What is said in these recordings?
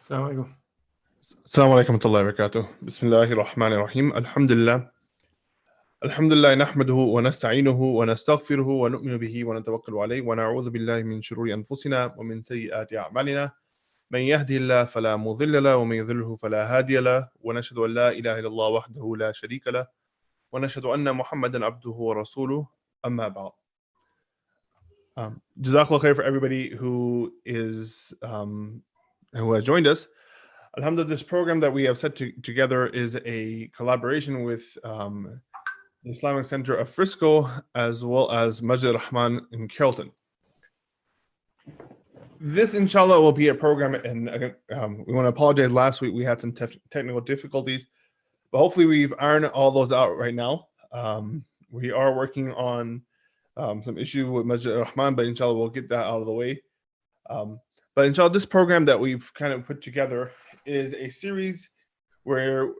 السلام عليكم. السلام عليكم ورحمة الله وبركاته. بسم الله الرحمن الرحيم. الحمد لله نحمده ونستعينه ونستغفره ونؤمن به ونتوكل عليه ونعوذ بالله من شرور أنفسنا ومن سيئات أعمالنا. من يهده الله فلا مضل له ومن يضلله فلا هادي له، ونشهد أن لا إله إلا الله وحده لا شريك له، ونشهد أن محمدا عبده ورسوله. أما بعد. Jazakallah khair for everybody who has joined us. Alhamdulillah, this program that we have set together is a collaboration with the Islamic Center of Frisco as well as Masjid Rahman in Carrollton. This, inshallah, will be a program, and we want to apologize. Last week we had some technical difficulties, but hopefully we've ironed all those out right now. We are working on some issue with Masjid Rahman, but inshallah we'll get that out of the way. But inshallah, this program that we've kind of put together is a series where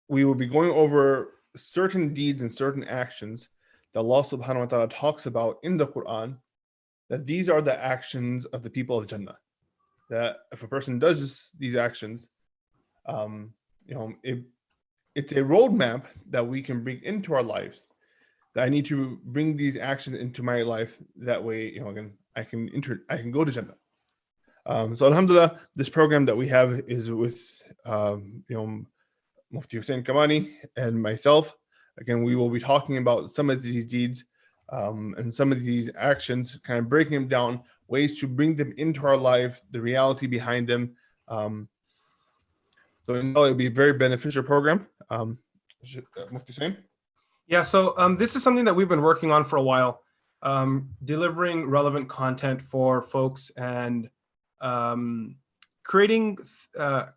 we will be going over certain deeds and certain actions that Allah subhanahu wa ta'ala talks about in the Quran, that these are the actions of the people of Jannah. That if a person does these actions, it's a roadmap that we can bring into our lives. That I need to bring these actions into my life. That way, I can go to Jannah. So alhamdulillah, this program that we have is with Mufti Hussein Kamani and myself. Again, we will be talking about some of these deeds and some of these actions, kind of breaking them down, ways to bring them into our life, the reality behind them. So it'll be a very beneficial program. Mufti Hussein? Yeah, so this is something that we've been working on for a while, delivering relevant content for folks and creating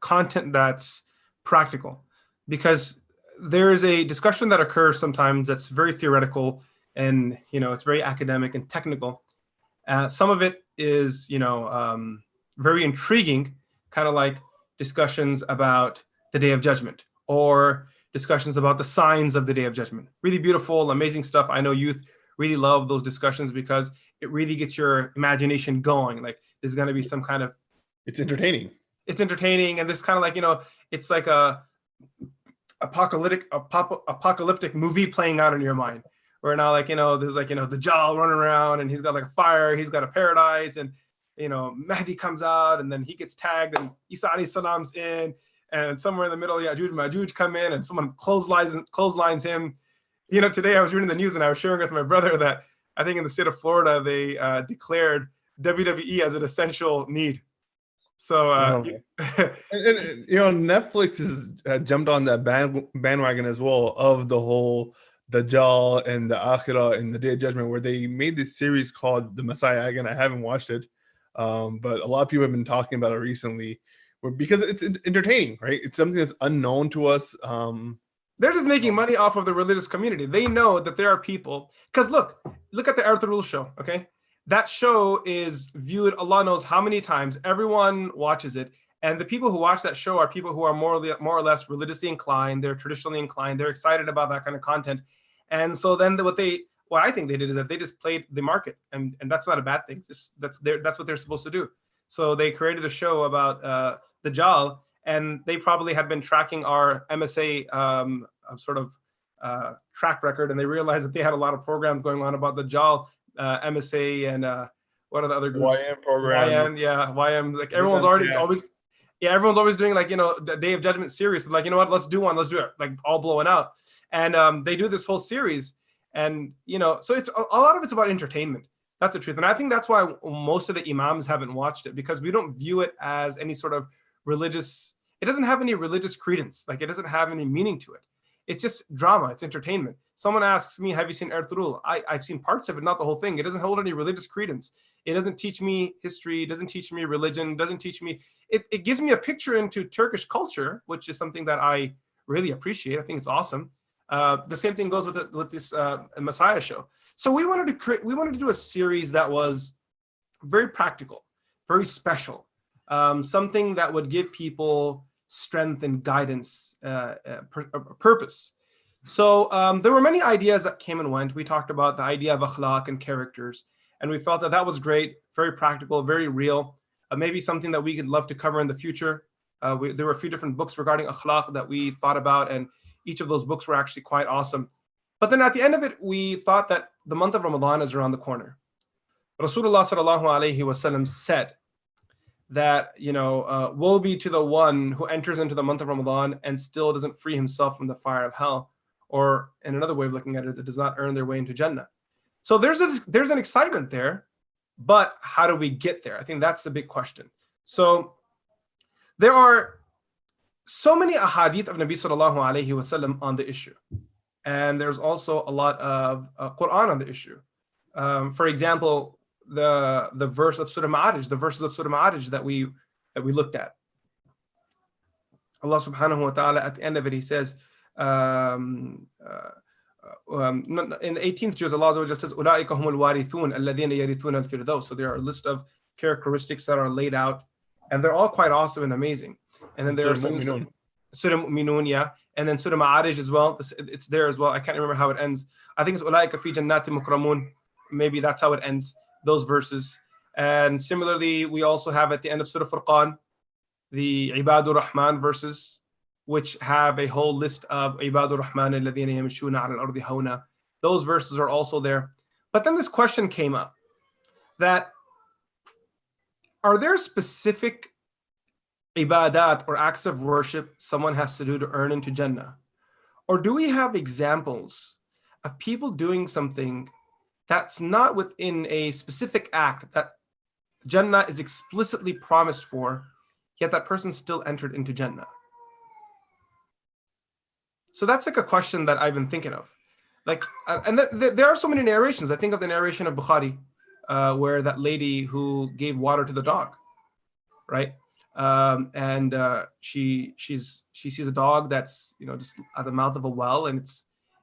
content that's practical, because there is a discussion that occurs sometimes that's very theoretical and it's very academic and technical. Some of it is very intriguing, kind of like discussions about the Day of Judgment or discussions about the signs of the Day of Judgment. Really beautiful, amazing stuff. I know youth really love those discussions because it really gets your imagination going. Like there's going to be some kind of... It's entertaining. It's entertaining, and there's kind of like, it's like a apocalyptic movie playing out in your mind. Where now, like, there's like, the Dajjal running around, and he's got like a fire, he's got a paradise, and Mahdi comes out, and then he gets tagged, and Isa alayhi salam's in, and somewhere in the middle, Ya'juj and Ma'juj come in, and someone clotheslines him. Today I was reading the news, and I was sharing with my brother that I think in the state of Florida they declared WWE as an essential need. So, and Netflix has jumped on that bandwagon as well of the whole Dajjal and the Akhirah and the Day of Judgment, where they made this series called The Messiah. Again, I haven't watched it, but a lot of people have been talking about it recently, because it's entertaining, right? It's something that's unknown to us. They're just making money off of the religious community. They know that there are people, because look at the Ertugrul show, okay? That show is viewed, Allah knows how many times. Everyone watches it. And the people who watch that show are people who are more or less religiously inclined. They're traditionally inclined. They're excited about that kind of content. And so then what I think they did is that they just played the market. And that's not a bad thing. That's what they're supposed to do. So they created a show about Dajjal, and they probably had been tracking our MSA track record. And they realized that they had a lot of programs going on about Dajjal, MSA, and what are the other groups? YM program. YM. Like everyone's always doing like the Day of Judgment series. Like, you know what? Let's do one. Let's do it. Like all blowing out, and they do this whole series, and so it's a lot of it's about entertainment. That's the truth, and I think that's why most of the imams haven't watched it, because we don't view it as any sort of religious. It doesn't have any religious credence. Like it doesn't have any meaning to it. It's just drama. It's entertainment. Someone asks me, have you seen Ertugrul? I've seen parts of it, not the whole thing. It doesn't hold any religious credence. It doesn't teach me history. It doesn't teach me religion. It doesn't teach me. It gives me a picture into Turkish culture, which is something that I really appreciate. I think it's awesome. The same thing goes with this Messiah show. So we wanted to do a series that was very practical, very special, something that would give people strength and guidance, purpose. So there were many ideas that came and went. We talked about the idea of akhlaq and characters, and we felt that was great, very practical, very real. maybe something that we could love to cover in the future. There were a few different books regarding akhlaq that we thought about, and each of those books were actually quite awesome. But then at the end of it, we thought that the month of Ramadan is around the corner. Rasulullah sallallahu alaihi wasallam said that, woe be to the one who enters into the month of Ramadan and still doesn't free himself from the fire of hell. Or in another way of looking at it, it does not earn their way into Jannah. So there's an excitement there, but how do we get there? I think that's the big question. So there are so many ahadith of Nabi sallallahu alaihi wasallam on the issue, and there's also a lot of Quran on the issue. For example, the verse of Surah Ma'arij, the verses of Surah Ma'arij that we looked at. Allah subhanahu wa ta'ala, at the end of it, he says, in the 18th juz, Allah says, أُولَٰئِكَ هُمُ الْوَارِثُونَ الَّذِينَ يَرِثُونَ الْفِرْدَوْسَ. So there are a list of characteristics that are laid out, and they're all quite awesome and amazing. And then there are some Surah Mu'minun, yeah, and then Surah Ma'arij as well. It's there as well. I can't remember how it ends. I think it's أُولَٰئِكَ فِي جَنَّاتِ مُكْرَمُونَ. Maybe that's how it ends, those verses. And similarly, we also have at the end of Surah Furqan, the Ibadur Rahman verses, which have a whole list of Ibadur Rahman alladhina yamshuna ala al-ardi hawna. Those verses are also there. But then this question came up, that are there specific ibadat or acts of worship someone has to do to earn into Jannah? Or do we have examples of people doing something that's not within a specific act that Jannah is explicitly promised for, yet that person still entered into Jannah? So that's like a question that I've been thinking of. There are so many narrations. I think of the narration of Bukhari, where that lady who gave water to the dog, right? She sees a dog that's just at the mouth of a well, and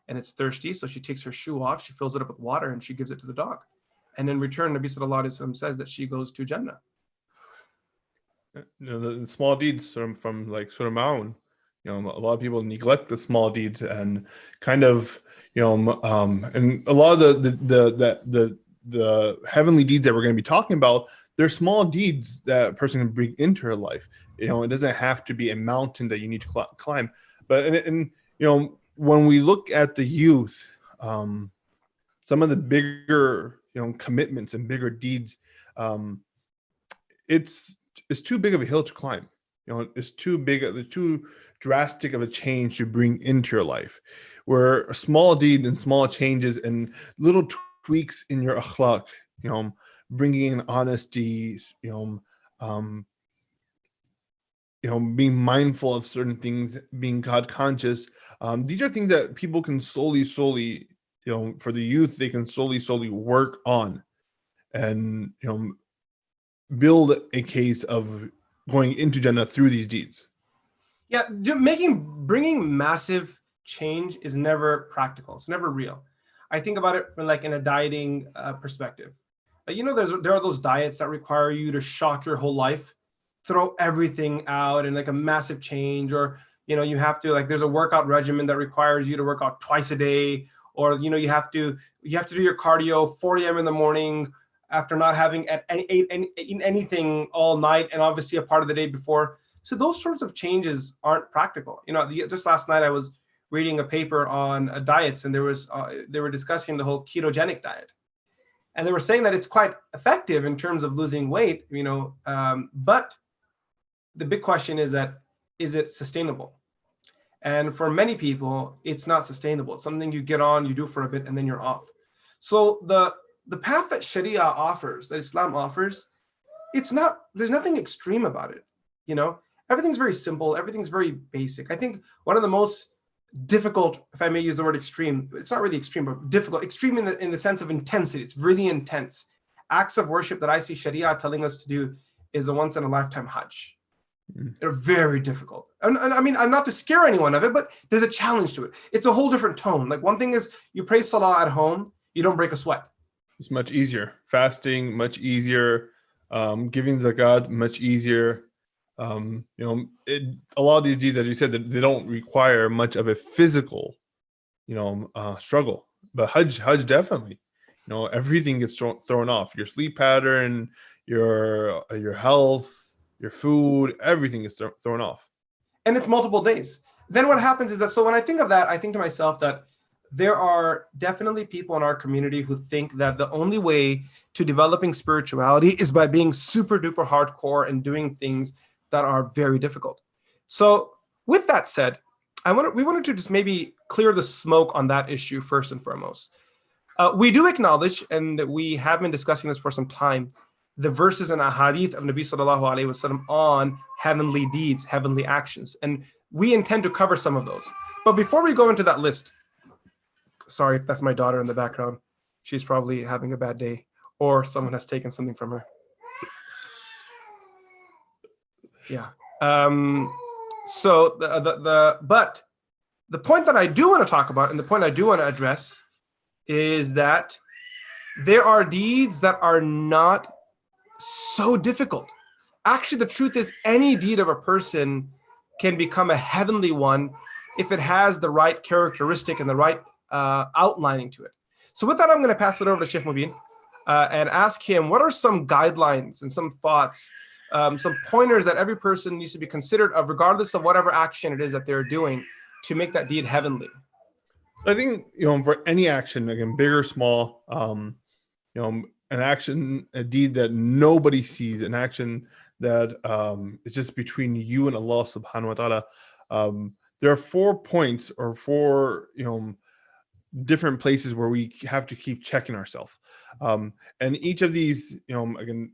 it's thirsty. So she takes her shoe off, she fills it up with water, and she gives it to the dog. And in return, Nabi sallallahu alaihi wasallam says that she goes to Jannah. The small deeds from like Surah Ma'un. A lot of people neglect the small deeds and kind of, and a lot of the heavenly deeds that we're going to be talking about, they're small deeds that a person can bring into her life. It doesn't have to be a mountain that you need to climb. But when we look at the youth, some of the bigger commitments and bigger deeds, it's too big of a hill to climb. It's too drastic of a change to bring into your life, where a small deed and small changes and little tweaks in your akhlaq, bringing in honesty, being mindful of certain things, being God conscious. These are things that people can slowly, for the youth, they can slowly work on and, build a case of going into Jannah through these deeds. Yeah, bringing massive change is never practical. It's never real. I think about it from in a dieting perspective. There are those diets that require you to shock your whole life, throw everything out, and a massive change. Or you have to there's a workout regimen that requires you to work out twice a day, or you have to do your cardio 4 a.m. in the morning after not having eaten anything all night, and obviously a part of the day before. So those sorts of changes aren't practical. Just last night I was reading a paper on diets, and they were discussing the whole ketogenic diet, and they were saying that it's quite effective in terms of losing weight. But the big question is it sustainable? And for many people, it's not sustainable. It's something you get on, you do for a bit, and then you're off. So the path that Sharia offers, that Islam offers, there's nothing extreme about it. Everything's very simple. Everything's very basic. I think one of the most difficult, if I may use the word extreme, it's not really extreme, but difficult, extreme in the sense of intensity. It's really intense. Acts of worship that I see Sharia telling us to do is a once in a lifetime Hajj. They're very difficult. And I mean, I'm not to scare anyone of it, but there's a challenge to it. It's a whole different tone. One thing is you pray Salah at home, you don't break a sweat. It's much easier. Fasting, much easier. Giving zakat, much easier. A lot of these deeds, as you said, they don't require much of a physical, struggle. But Hajj definitely, everything gets thrown off. Your sleep pattern, your health, your food, everything is thrown off. And it's multiple days. Then what happens is that, so when I think of that, I think to myself that there are definitely people in our community who think that the only way to developing spirituality is by being super duper hardcore and doing things that are very difficult. So with that said, we wanted to just maybe clear the smoke on that issue first and foremost. We do acknowledge, and we have been discussing this for some time, the verses and ahadith of Nabi sallallahu alaihi wasallam on heavenly deeds, heavenly actions, and we intend to cover some of those. But before we go into that list, sorry if that's my daughter in the background. She's probably having a bad day, or someone has taken something from her. Yeah. So but the point that I do want to talk about, and the point I do want to address, is that there are deeds that are not so difficult. Actually, the truth is any deed of a person can become a heavenly one if it has the right characteristic and the right outlining to it. So with that, I'm going to pass it over to Sheikh Mubin and ask him, what are some guidelines and some thoughts, some pointers that every person needs to be considered of, regardless of whatever action it is that they're doing, to make that deed heavenly? I think, for any action, again, big or small, an action, a deed that nobody sees, an action that is just between you and Allah subhanahu wa ta'ala. There are 4 points or 4, different places where we have to keep checking ourselves. And each of these, again,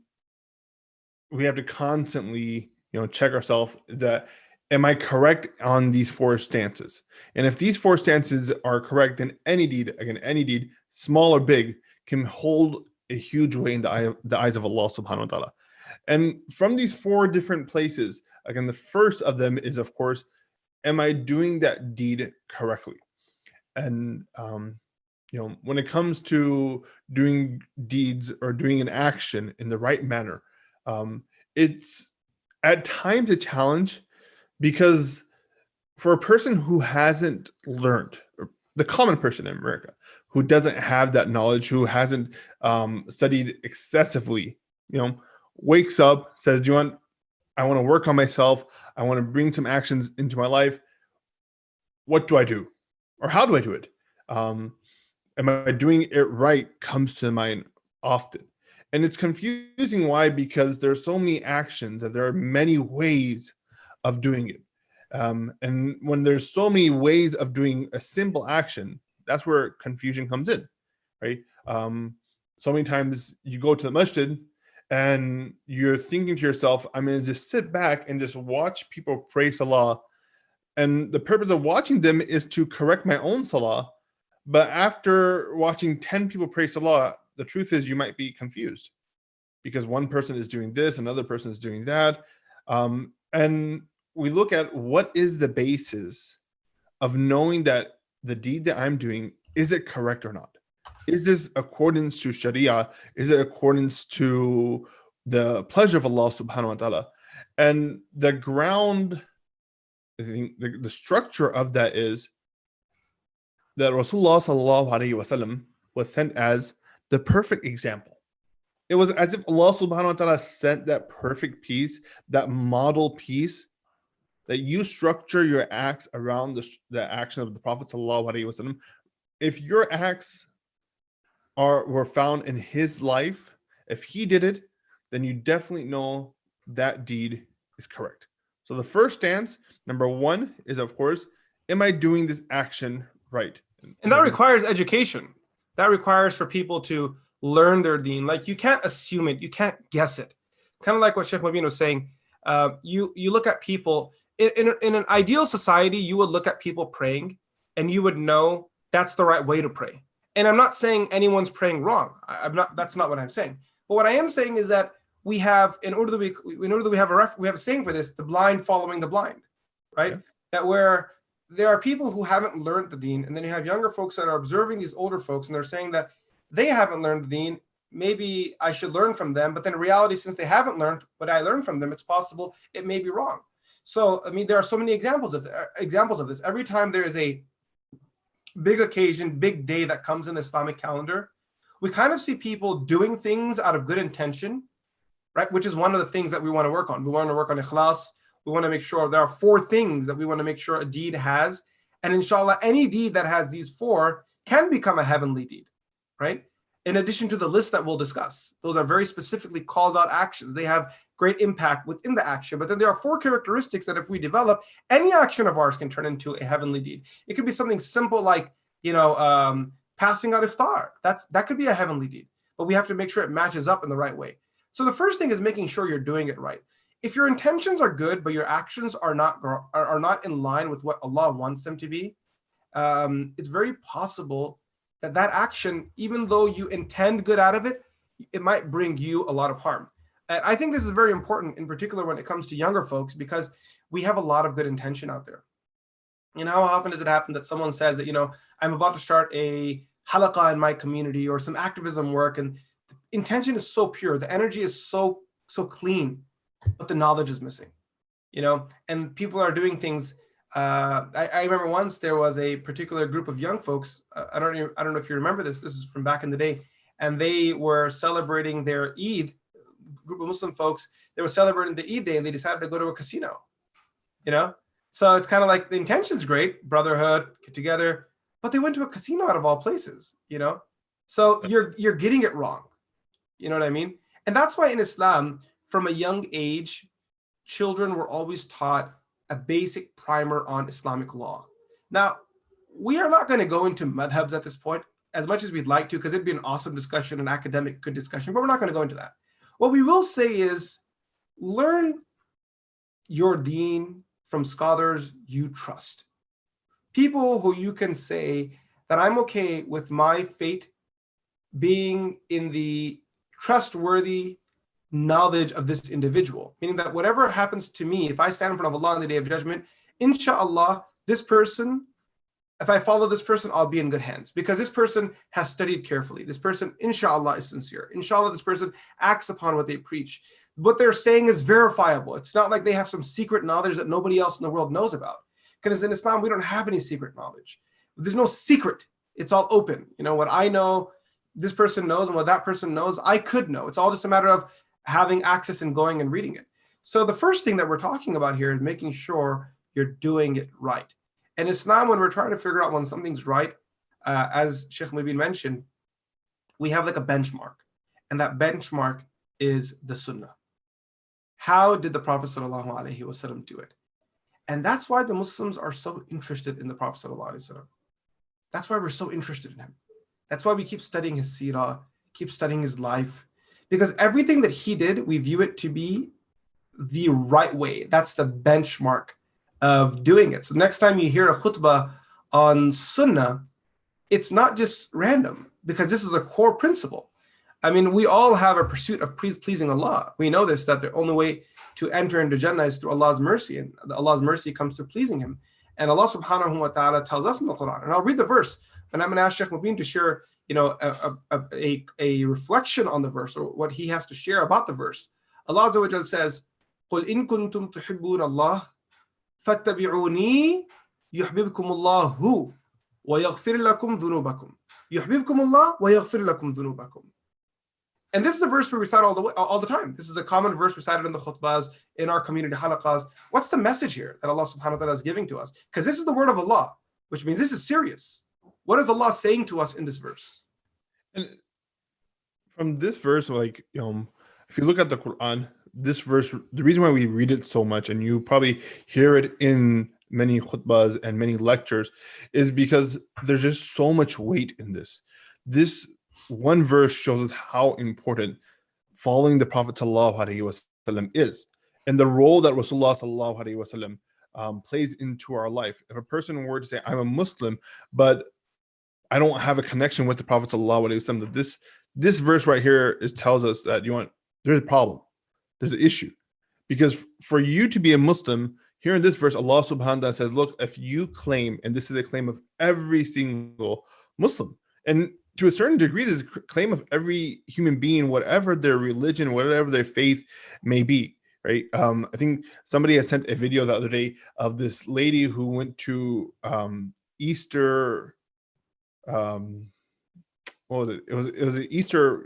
we have to constantly, check ourselves that, am I correct on these 4 stances? And if these 4 stances are correct, then any deed, small or big, can hold a huge weight in the eyes of Allah subhanahu wa ta'ala. And from these 4 different places, again, the first of them is, of course, am I doing that deed correctly? And, when it comes to doing deeds or doing an action in the right manner, it's at times a challenge, because for a person who hasn't learned, or the common person in America who doesn't have that knowledge, who hasn't studied excessively, wakes up, says, I want to work on myself. I want to bring some actions into my life. What do I do? Or how do I do it? Am I doing it right? Comes to mind often. And it's confusing. Why? Because there's so many actions, that there are many ways of doing it. And when there's so many ways of doing a simple action, that's where confusion comes in, right? So many times you go to the masjid and you're thinking to yourself, I'm going to just sit back and just watch people pray salah. And the purpose of watching them is to correct my own salah. But after watching 10 people pray salah, the truth is you might be confused, because one person is doing this, another person is doing that. And we look at, what is the basis of knowing that the deed that I'm doing, is it correct or not? Is this accordance to Sharia? Is it accordance to the pleasure of Allah subhanahu wa ta'ala? And the ground, I think the structure of that is that Rasulullah sallallahu alaihi wasallam was sent as the perfect example. It was as if Allah subhanahu wa ta'ala sent that perfect piece, that model piece, that you structure your acts around the action of the Prophet sallallahu alaihi wasallam. If your acts were found in his life, if he did it, then you definitely know that deed is correct. So the first stance, number 1, is, of course, am I doing this action right? And that requires education. That requires for people to learn their deen. Like, you can't assume it. You can't guess it. Kind of like what Sheikh Mubin was saying. You look at people in an ideal society, you would look at people praying and you would know that's the right way to pray. And I'm not saying anyone's praying wrong. That's not what I'm saying. But what I am saying is that we have, in order that we have a saying for this, the blind following the blind, right? Yeah. That where there are people who haven't learned the deen, and then you have younger folks that are observing these older folks, and they're saying that they haven't learned the deen. Maybe I should learn from them. But then in reality, since they haven't learned what I learned from them, it's possible it may be wrong. So, I mean, there are so many examples of this. Every time there is a big occasion, big day that comes in the Islamic calendar, we kind of see people doing things out of good intention, right? Which is one of the things that we want to work on. We want to work on ikhlas. We want to make sure there are 4 things that we want to make sure a deed has. And inshallah, any deed that has these 4 can become a heavenly deed, right? In addition to the list that we'll discuss. Those are very specifically called out actions. They have great impact within the action. But then there are 4 characteristics that if we develop, any action of ours can turn into a heavenly deed. It could be something simple like, passing out iftar. That could be a heavenly deed. But we have to make sure it matches up in the right way. So the first thing is making sure you're doing it right. If your intentions are good, but your actions are not in line with what Allah wants them to be, it's very possible that action, even though you intend good out of it, it might bring you a lot of harm. And I think this is very important, in particular when it comes to younger folks, because we have a lot of good intention out there. How often does it happen that someone says that, I'm about to start a halaqah in my community or some activism work, and the intention is so pure, the energy is so clean, but the knowledge is missing, and people are doing things. I remember once there was a particular group of young folks. I don't know if you remember this. This is from back in the day, and they were celebrating their Eid. Group of Muslim folks. They were celebrating the Eid day, and they decided to go to a casino. So it's kind of like the intention's great, brotherhood, get together, but they went to a casino out of all places. So you're getting it wrong. You know what I mean? And that's why in Islam, from a young age, children were always taught a basic primer on Islamic law. Now, we are not going to go into madhabs at this point, as much as we'd like to, because it'd be an awesome discussion, an academic good discussion, but we're not going to go into that. What we will say is learn your deen from scholars you trust. People who you can say that I'm okay with my fate being in the trustworthy knowledge of this individual, meaning that whatever happens to me, if I stand in front of Allah on the Day of Judgment, inshallah, this person, if I follow this person, I'll be in good hands, because this person has studied carefully. This person, inshallah, is sincere. Inshallah, this person acts upon what they preach. What they're saying is verifiable. It's not like they have some secret knowledge that nobody else in the world knows about. Because in Islam, we don't have any secret knowledge. There's no secret. It's all open. What I know, this person knows, and what that person knows, I could know. It's all just a matter of having access and going and reading it. So the first thing that we're talking about here is making sure you're doing it right. And Islam, when we're trying to figure out when something's right, as Sheikh Mubin mentioned, we have like a benchmark. And that benchmark is the Sunnah. How did the Prophet ﷺ do it? And that's why the Muslims are so interested in the Prophet ﷺ. That's why we're so interested in him. That's why we keep studying his seerah, keep studying his life. Because everything that he did, we view it to be the right way. That's the benchmark of doing it. So next time you hear a khutbah on Sunnah, it's not just random, because this is a core principle. I mean, we all have a pursuit of pleasing Allah. We know this, that the only way to enter into Jannah is through Allah's mercy, and Allah's mercy comes through pleasing him. And Allah subhanahu wa ta'ala tells us in the Quran, and I'll read the verse, and I'm going to ask Sheikh Mubin to share a reflection on the verse, or what he has to share about the verse. Allah Azza wa Jalla says, قُلْ إِن كُنْتُمْ تُحِبُّونَ اللَّهَ فَاتَّبِعُونِي يُحْبِبْكُمُ اللَّهُ وَيَغْفِرْ لَكُمْ ذُنُوبَكُمْ يُحْبِبْكُمُ اللَّهُ وَيَغْفِرْ لَكُمْ ذُنُوبَكُمْ. And this is a verse we recite all the time. This is a common verse recited in the khutbahs, in our community halaqas. What's the message here that Allah subhanahu wa ta'ala is giving to us? Because this is the word of Allah, which means this is serious. What is Allah saying to us in this verse? And from this verse, if you look at the Quran, this verse, the reason why we read it so much, and you probably hear it in many khutbahs and many lectures, is because there's just so much weight in this. This one verse shows us how important following the Prophet ﷺ is, and the role that Rasulullah ﷺ plays into our life. If a person were to say, I'm a Muslim, but I don't have a connection with the Prophet ﷺ, this verse right here tells us that there's a problem, there's an issue. Because for you to be a Muslim, here in this verse, Allah subhanahu wa ta'ala says, look, if you claim, and this is a claim of every single Muslim, and to a certain degree, this is a claim of every human being, whatever their religion, whatever their faith may be, right? I think somebody has sent a video the other day of this lady who went to Easter, what was it? It was an Easter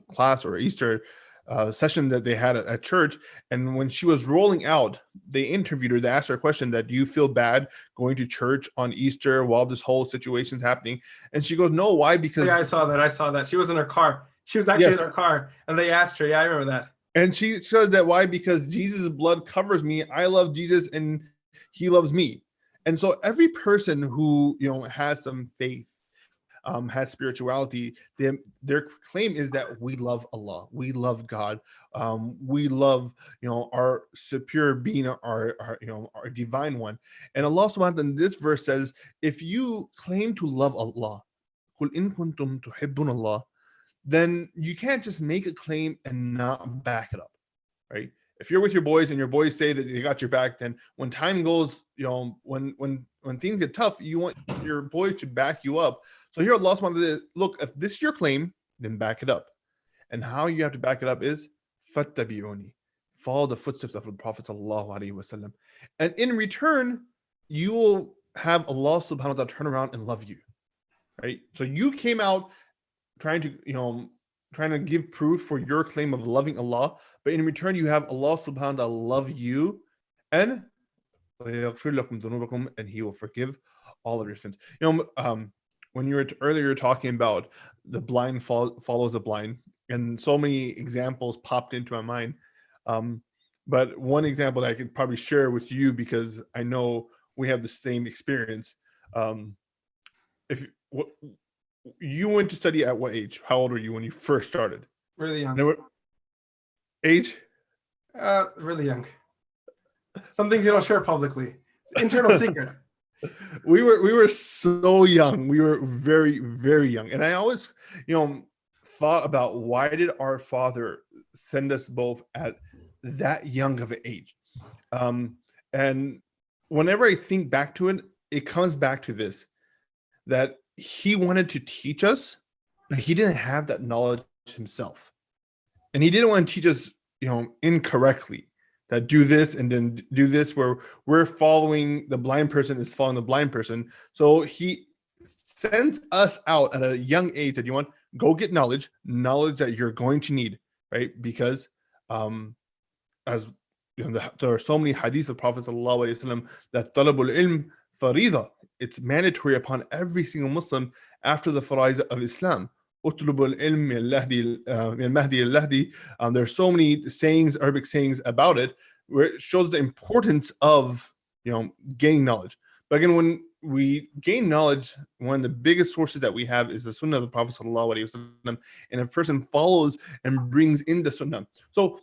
class or Easter session that they had at church. And when she was rolling out, they interviewed her. They asked her a question that, do you feel bad going to church on Easter while this whole situation's happening? And she goes, no. Why? Because yeah, I saw that. She was in her car. She was actually in her car, and they asked her. Yeah, I remember that. And she said that why? Because Jesus' blood covers me. I love Jesus, and he loves me. And so every person who has some faith, has spirituality, their claim is that we love Allah, we love God, we love our superior being, our divine one. And Allah subhanahu wa ta'ala in this verse says, if you claim to love Allah, قُلْ إِن كُنْتُمْ تُحِبُّونَ اللَّهَ, then you can't just make a claim and not back it up, right? If you're with your boys and your boys say that they got your back, then when time goes, when things get tough, you want your boys to back you up. So here Allah subhanahu wa ta'ala, look, if this is your claim, then back it up. And how you have to back it up is fattabi'uni, follow the footsteps of the Prophet sallallahu alaihi wasallam. And in return, you will have Allah subhanahu wa ta'ala turn around and love you, right? So you came out trying to give proof for your claim of loving Allah, but in return you have Allah subhanahu wa ta'ala love you, and he will forgive all of your sins. When you were earlier talking about the blind follows the blind, and so many examples popped into my mind, but one example that I could probably share with you, because I know we have the same experience. You went to study at what age? How old were you when you first started? Really young. Age? Really young. Some things you don't share publicly. Internal secret. We were so young. We were very, very young. And I always, thought about, why did our Father send us both at that young of an age? And whenever I think back to it, it comes back to this, that he wanted to teach us, but he didn't have that knowledge himself. And he didn't want to teach us, incorrectly, that do this and then do this, where we're following the blind person is following the blind person. So he sends us out at a young age that go get knowledge that you're going to need, right? Because as there are so many hadiths of the Prophet sallallahu alaihi wasallam that talabul ilm farida, it's mandatory upon every single Muslim after the faraiz of Islam. There's so many sayings, Arabic sayings about it, where it shows the importance of gaining knowledge. But again, when we gain knowledge, one of the biggest sources that we have is the Sunnah of the Prophet sallallahu alaihi wasallam, and a person follows and brings in the Sunnah. So,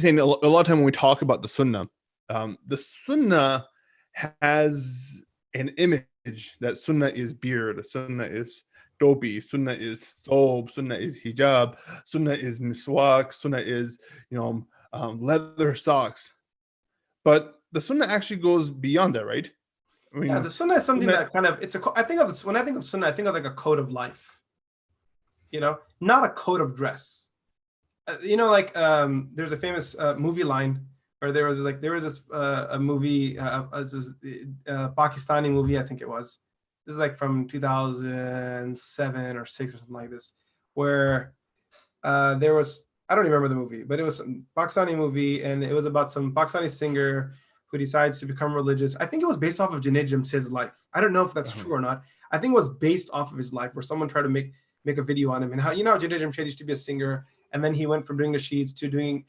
a lot of time when we talk about the Sunnah has an image that Sunnah is beard, Sunnah is topi, Sunnah is thobe, Sunnah is hijab, Sunnah is miswak, Sunnah is leather socks. But the Sunnah actually goes beyond that, right? I mean, the Sunnah is something that kind of, when I think of Sunnah, I think of like a code of life, not a code of dress. There's a famous movie line, or there was this a movie, Pakistani movie, I think it was. This is like from 2007 or 6 or something like this, where there was, I don't even remember the movie, but it was a Pakistani movie, and it was about some Pakistani singer who decides to become religious. I think it was based off of Junaid Jamshed's life. I don't know if that's true or not. I think it was based off of his life, where someone tried to make a video on him, and how Junaid Jamshed used to be a singer, and then he went from doing nasheeds to doing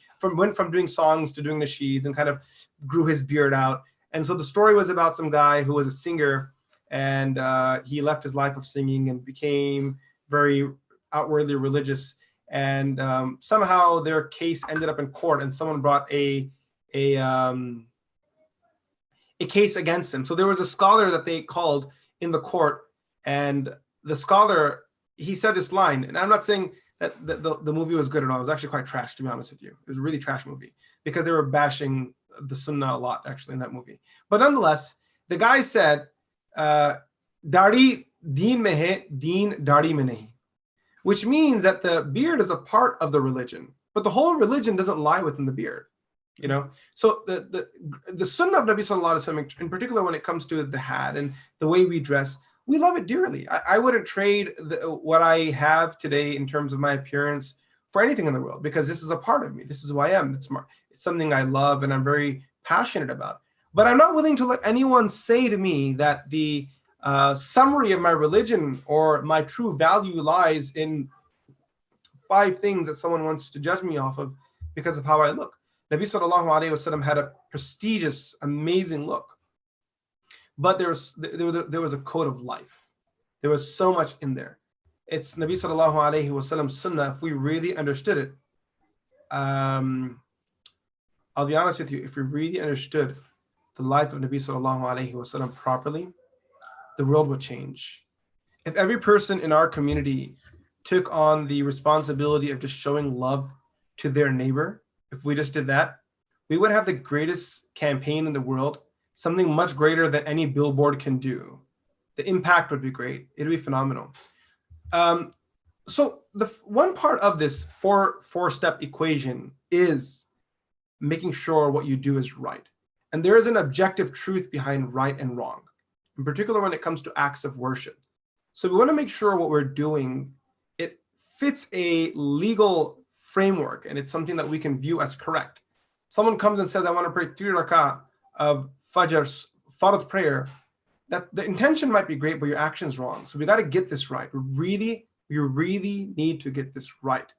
songs to doing nasheeds, and kind of grew his beard out. And so the story was about some guy who was a singer, and he left his life of singing and became very outwardly religious. And somehow their case ended up in court, and someone brought a case against him. So there was a scholar that they called in the court, and the scholar, he said this line, and I'm not saying that the movie was good at all. It was actually quite trash, to be honest with you. It was a really trash movie, because they were bashing the Sunnah a lot, actually, in that movie. But nonetheless, the guy said, Dari deen mein hai, deen dari mein nahi, which means that the beard is a part of the religion, but the whole religion doesn't lie within the beard. So the Sunnah of Nabi sallallahu alaihi wasallam, in particular, when it comes to the hat and the way we dress, we love it dearly. I wouldn't trade what I have today in terms of my appearance for anything in the world, because this is a part of me. This is who I am. It's something I love and I'm very passionate about. But I'm not willing to let anyone say to me that the summary of my religion or my true value lies in 5 things that someone wants to judge me off of because of how I look. Nabi sallallahu alaihi wasallam had a prestigious, amazing look, but there was a code of life. There was so much in there. It's Nabi sallallahu alaihi wasallam sunnah. If we really understood it, I'll be honest with you. If we really understood the life of Nabi sallallahu alaihi wasallam properly, the world would change. If every person in our community took on the responsibility of just showing love to their neighbor, if we just did that, we would have the greatest campaign in the world, something much greater than any billboard can do. The impact would be great. It'd be phenomenal. So the one part of this four-step equation is making sure what you do is right. And there is an objective truth behind right and wrong, in particular when it comes to acts of worship. So we want to make sure what we're doing, it fits a legal framework and it's something that we can view as correct. Someone comes and says, I want to pray 3 rak'ah of Fajr, Fard prayer. That the intention might be great, but your action's wrong. So we got to get this right. We really need to get this right.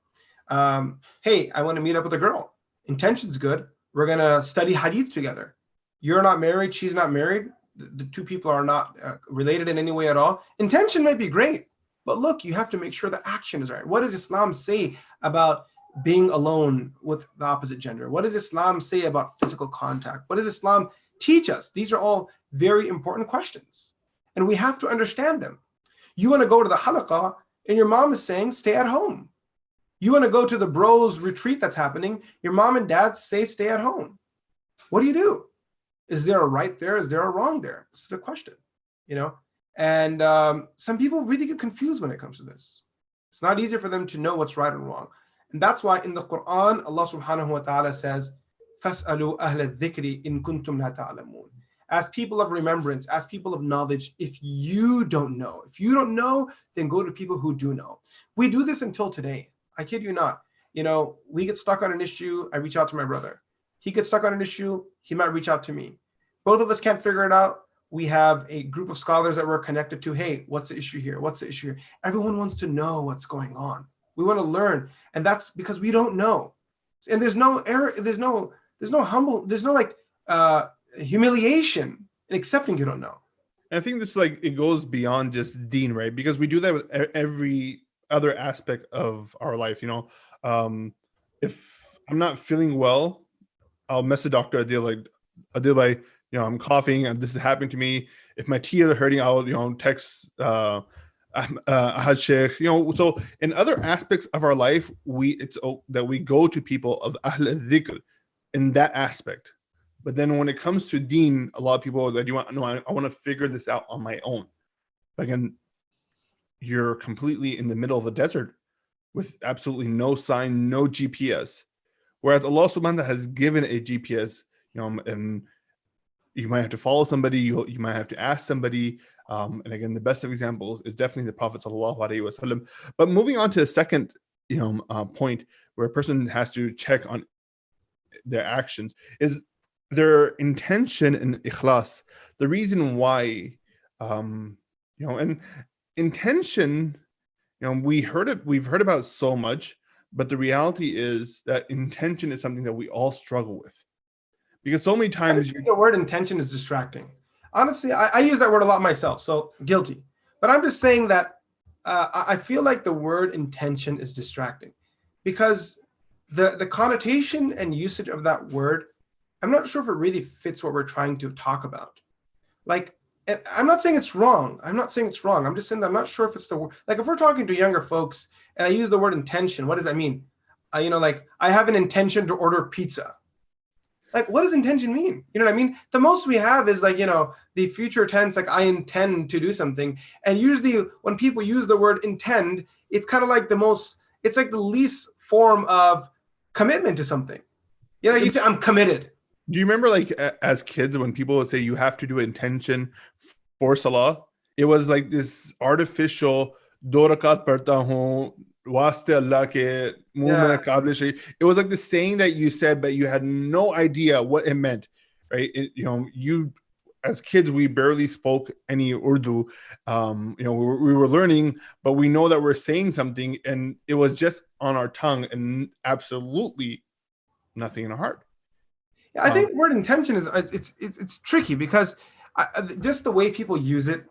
Hey, I want to meet up with a girl. Intention's good. We're going to study hadith together. You're not married. She's not married. The 2 people are not related in any way at all. Intention might be great, but look, you have to make sure the action is right. What does Islam say about being alone with the opposite gender? What does Islam say about physical contact? What does Islam teach us? These are all very important questions, and we have to understand them. You want to go to the halaqah, and your mom is saying, stay at home. You want to go to the bros retreat that's happening, your mom and dad say, stay at home. What do? Is there a right there? Is there a wrong there? This is a question, And some people really get confused when it comes to this. It's not easy for them to know what's right and wrong. And that's why in the Quran, Allah subhanahu wa ta'ala says, فَاسْأَلُوا أَهْلَ الذِّكْرِ إِن كُنْتُمْ لَا تَعْلَمُونَ. As people of remembrance, as people of knowledge, if you don't know, then go to people who do know. We do this until today. I kid you not. We get stuck on an issue, I reach out to my brother. He gets stuck on an issue, he might reach out to me. Both of us can't figure it out. We have a group of scholars that we're connected to. Hey, what's the issue here? What's the issue here? Everyone wants to know what's going on. We want to learn. And that's because we don't know. And there's no error, there's no humiliation in accepting you don't know. And I think this it goes beyond just deen, right? Because we do that with every other aspect of our life. If I'm not feeling well, I'll mess the doctor. Adil by, I'm coughing and this is happening to me. If my teeth are hurting, I'll text Ahad Sheikh. So in other aspects of our life, that we go to people of Ahl al-Dhikr in that aspect. But then when it comes to deen, a lot of people that I want to figure this out on my own. Again, you're completely in the middle of the desert with absolutely no sign, no GPS. Whereas Allah subhanahu wa ta'ala has given a GPS, and you might have to follow somebody, you might have to ask somebody. And again, the best of examples is definitely the Prophet sallallahu alaihi wasallam. But moving on to the second, point where a person has to check on their actions is their intention and ikhlas. The reason why, and intention, we've heard about so much, but the reality is that intention is something that we all struggle with, because so many times the word intention is distracting. Honestly, I use that word a lot myself, so guilty. But I'm just saying that I feel like the word intention is distracting, because the connotation and usage of that word, I'm not sure if it really fits what we're trying to talk about. I'm not saying it's wrong. I'm just saying that I'm not sure if it's the word. If we're talking to younger folks and I use the word intention, what does that mean? I have an intention to order pizza. What does intention mean? You know what I mean? The most we have is the future tense, I intend to do something. And usually when people use the word intend, it's kind of it's the least form of commitment to something. You say, I'm committed. Do you remember as kids when people would say you have to do intention for salah? It was this artificial, 2 rakat padta hoon, Waste Allah ke muh mein qabil shay. It was like the saying that you said, but you had no idea what it meant, right? You as kids, we barely spoke any Urdu. We were learning, but we know that we're saying something, and it was just on our tongue and absolutely nothing in our heart. Yeah, I think the word intention is it's tricky because just the way people use it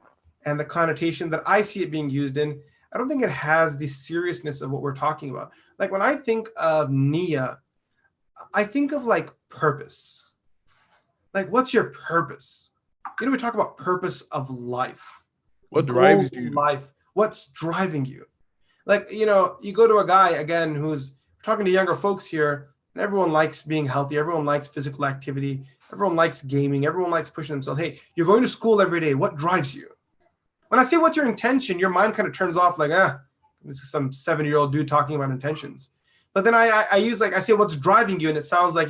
and the connotation that I see it being used in, I don't think it has the seriousness of what we're talking about. Like when I think of Nia, I think of like purpose. Like, what's your purpose? We talk about purpose of life. What drives you? Life. What's driving you? Like, you go to a guy, again, who's talking to younger folks here, and everyone likes being healthy. Everyone likes physical activity. Everyone likes gaming. Everyone likes pushing themselves. Hey, you're going to school every day. What drives you? When I say what's your intention, your mind kind of turns off like, this is some 70-year-old dude talking about intentions. But then I say what's driving you, and it sounds like,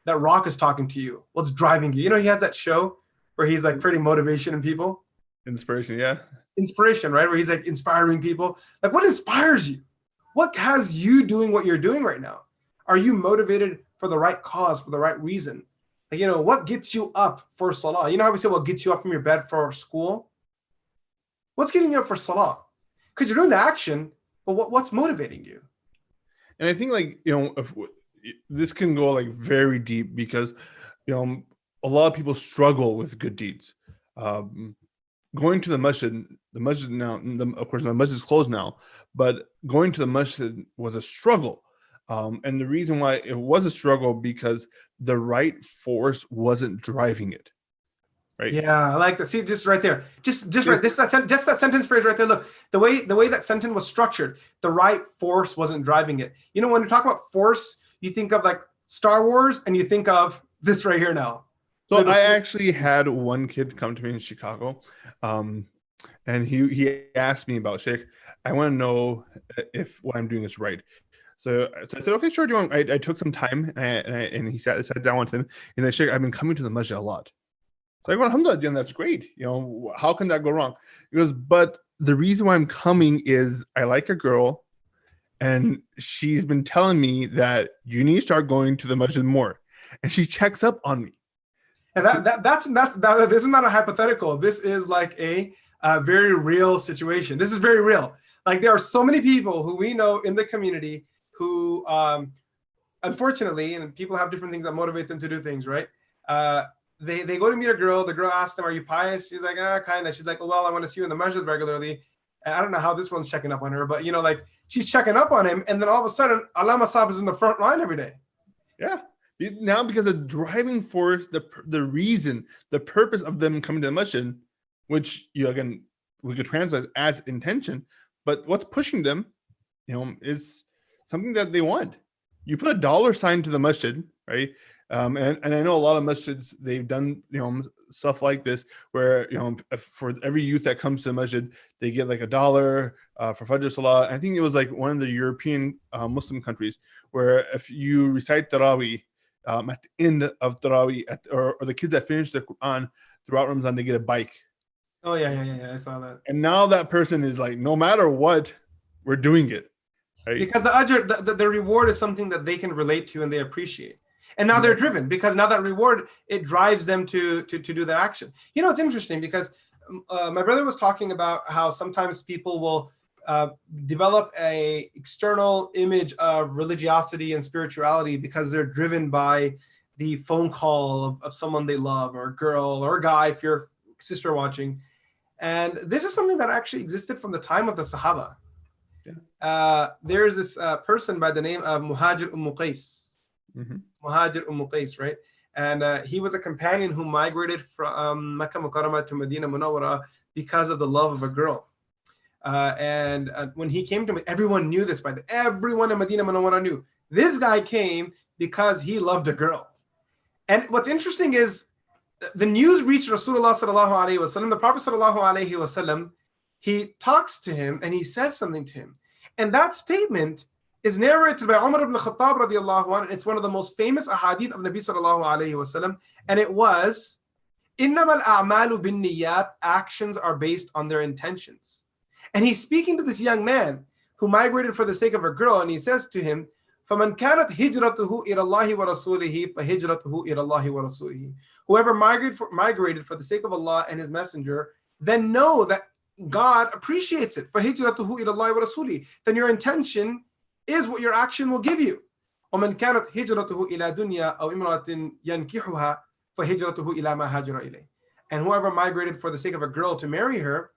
that Rock is talking to you. What's driving you? He has that show where he's like creating motivation in people. Inspiration, yeah. Inspiration, right? Where he's like inspiring people. Like, what inspires you? What has you doing what you're doing right now? Are you motivated for the right cause, for the right reason? Like, what gets you up for salah? You know how we say what gets you up from your bed for school? What's getting you up for salah? Because you're doing the action, but what's motivating you? And I think if this can go like very deep because, a lot of people struggle with good deeds. Going to the masjid now, of course, the masjid is closed now, but going to the masjid was a struggle. And the reason why it was a struggle because the right force wasn't driving it. Right. Yeah, I like that. See, just right there, just right. Just that sentence phrase right there. Look, the way that sentence was structured, the right force wasn't driving it. When you talk about force, you think of like Star Wars, and you think of this right here now. So I actually had one kid come to me in Chicago, and he asked me about Sheikh. I want to know if what I'm doing is right. So I said, okay, sure. Do you want? I took some time, and he sat down with him, and I said, Sheikh, I've been coming to the masjid a lot. So I go, alhamdulillah, that's great. How can that go wrong? He goes, but the reason why I'm coming is I like a girl, and she's been telling me that you need to start going to the masjid more, and she checks up on me. And that's this is not a hypothetical. This is like a very real situation. This is very real. Like, there are so many people who we know in the community who, unfortunately, and people have different things that motivate them to do things, right? They go to meet a girl. The girl asks them, "Are you pious?" She's like, kind of. She's like, "Well, I want to see you in the masjid regularly." And I don't know how this one's checking up on her, but like she's checking up on him, and then all of a sudden, Allama Saab is in the front line every day. Yeah. Now, because the driving force, the reason, the purpose of them coming to the masjid, which we could translate as intention, but what's pushing them, is something that they want. You put a dollar sign to the masjid, right? And I know a lot of masjids, they've done stuff like this where for every youth that comes to the masjid, they get like $1 for Fajr Salah. I think it was like one of the European Muslim countries where if you recite Taraweeh at the end of Taraweeh, or the kids that finish the Quran throughout Ramadan, they get a bike. Oh yeah, I saw that. And now that person is like, no matter what, we're doing it, right? Because the ajr, the reward is something that they can relate to and they appreciate. And now they're driven because now that reward, it drives them to do that action. It's interesting because my brother was talking about how sometimes people will develop a external image of religiosity and spirituality because they're driven by the phone call of someone they love, or a girl or a guy, if you're a sister watching. And this is something that actually existed from the time of the Sahaba. Yeah. There's this person by the name of Muhajir Qais. Mm-hmm. Muhajir Qais, right? And he was a companion who migrated from Mecca Mukarramah to Medina Munawwara because of the love of a girl. And when he came to me, everyone knew this everyone in Medina Munawwara knew. This guy came because he loved a girl. And what's interesting is the news reached Rasulullah sallallahu alaihi wasallam. The Prophet sallallahu alaihi wasallam, he talks to him and he says something to him. And that statement is narrated by Umar ibn Khattab radiallahu anhu. It's one of the most famous ahadith of Nabi sallallahu alayhi wasallam. And it was, إِنَّمَا الْأَعْمَالُ بِالنِّيَّاتِ, actions are based on their intentions. And he's speaking to this young man who migrated for the sake of a girl, and he says to him, فَمَنْ كَانَتْ هِجْرَتُهُ إِلَى اللَّهِ وَرَسُولِهِ فَهِجْرَتُهُ إِلَى اللَّهِ وَرَسُولِهِ. Whoever migrated for the sake of Allah and His Messenger, then know that God appreciates it. فَهِجْرَتُهُ إِلَى اللَّهِ وَرَسُولِهِ. Then your intention is what your action will give you. وَمَنْ كَانَتْ هِجْرَتُهُ إِلَى دُنْيَا أَوْ إِمْرَأَةٍ يَنْكِحُهَا فَهِجْرَتُهُ إِلَى مَا هَاجَرَ إِلَيْهِ. And whoever migrated for the sake of a girl to marry her,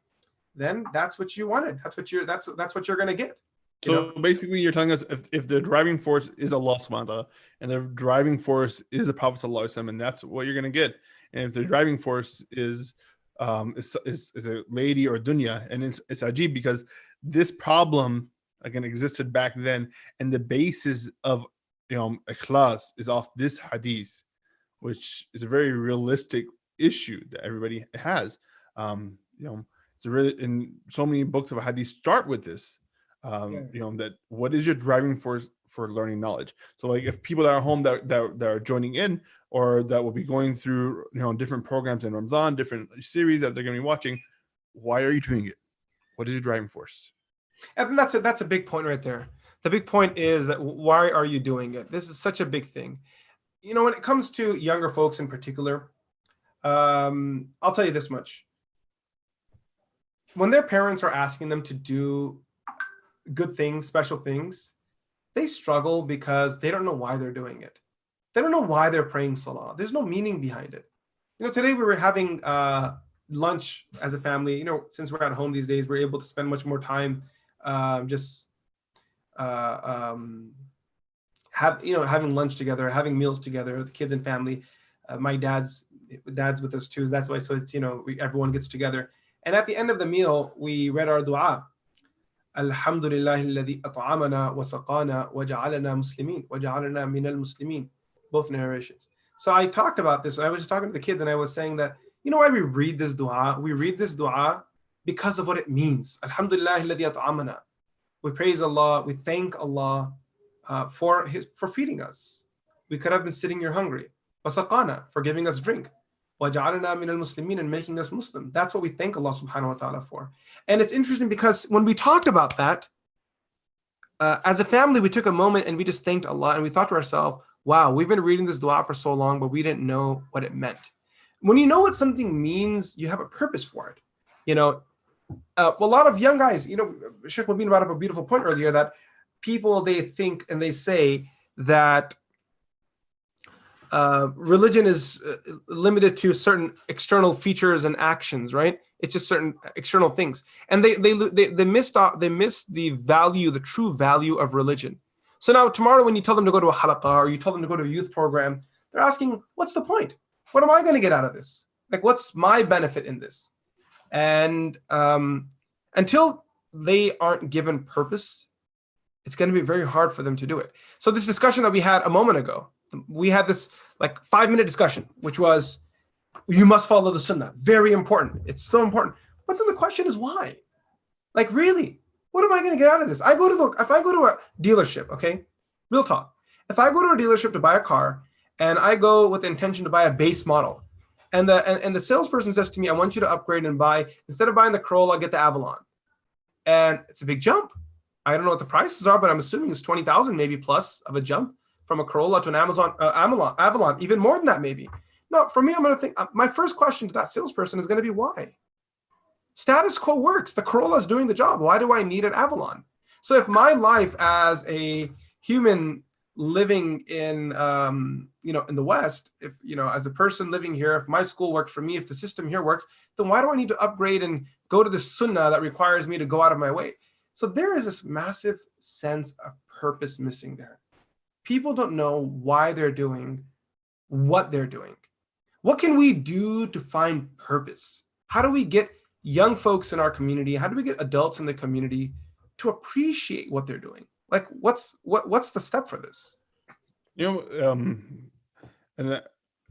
then that's what you wanted. That's what you're going to get. So basically, you're telling us if the driving force is Allah subhanahu wa ta'ala, and the driving force is the Prophet sallallahu alaihi wasallam, and that's what you're going to get. And if the driving force is a lady or dunya, and it's ajib, because this problem again existed back then, and the basis of ikhlas is off this hadith, which is a very realistic issue that everybody has. It's really, in so many books of hadith start with this. That what is your driving force for learning knowledge? So like if people that are home that are joining in, or that will be going through different programs in Ramadan, different series that they're going to be watching, why are you doing it? What is your driving force? And that's a big point right there. The big point is that why are you doing it? This is such a big thing. When it comes to younger folks in particular, I'll tell you this much. When their parents are asking them to do good things, special things, they struggle because they don't know why they're doing it. They don't know why they're praying salah. There's no meaning behind it. Today we were having lunch as a family. Since we're at home these days, we're able to spend much more time having lunch together, having meals together, the kids and family. My dad's with us too. That's why. So it's everyone gets together. And at the end of the meal, we read our dua. Alhamdulillahi alladhi at'amana wa saqana wa ja'alana muslimin wa ja'alana minal muslimin. Both narrations. So I talked about this. I was just talking to the kids, and I was saying that why we read this dua? We read this dua because of what it means. Alhamdulillahi alladhi at'amana. We praise Allah. We thank Allah for feeding us. We could have been sitting here hungry. Wa saqana, for giving us drink. وَجَعَلْنَا مِنَ الْمُسْلِمِينَ, and making us Muslim. That's what we thank Allah subhanahu wa ta'ala for. And it's interesting because when we talked about that, as a family, we took a moment and we just thanked Allah, and we thought to ourselves, wow, we've been reading this dua for so long, but we didn't know what it meant. When you know what something means, you have a purpose for it. A lot of young guys, Sheikh Mubin brought up a beautiful point earlier, that people, they think and they say that religion is limited to certain external features and actions, right? It's just certain external things, and they miss the value, the true value of religion. So now tomorrow, when you tell them to go to a halaqah, or you tell them to go to a youth program, they're asking, "What's the point? What am I going to get out of this? Like, what's my benefit in this?" And until they aren't given purpose, it's going to be very hard for them to do it. So this discussion that we had a moment ago, we had this 5-minute discussion, which was, you must follow the sunnah. Very important. It's so important. But then the question is why? Really, what am I going to get out of this? If I go to a dealership, okay, real talk. If I go to a dealership to buy a car, and I go with the intention to buy a base model, and the salesperson says to me, I want you to upgrade and buy, instead of buying the Corolla, get the Avalon. And it's a big jump. I don't know what the prices are, but I'm assuming it's 20,000 maybe plus of a jump from a Corolla to an Avalon, even more than that maybe. No, for me, I'm going to think, my first question to that salesperson is going to be why? Status quo works. The Corolla is doing the job. Why do I need an Avalon? So if my life as a human living in in the West, if as a person living here, if my school works for me, if the system here works, then why do I need to upgrade and go to the sunnah that requires me to go out of my way? So there is this massive sense of purpose missing there. People don't know why they're doing what they're doing. What can we do to find purpose? How do we get young folks in our community? How do we get adults in the community to appreciate what they're doing? What's the step for this? And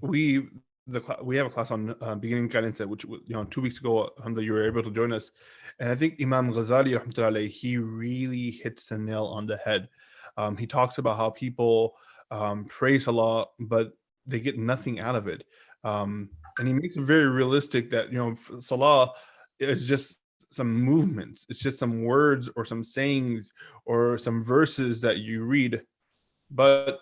we have a class on beginning guidance, which 2 weeks ago, you were able to join us, and I think Imam Ghazali, rahmatullahi alayhi, he really hits the nail on the head. He talks about how people praise Allah, but they get nothing out of it, and he makes it very realistic that salah is just some movements. It's just some words or some sayings or some verses that you read. But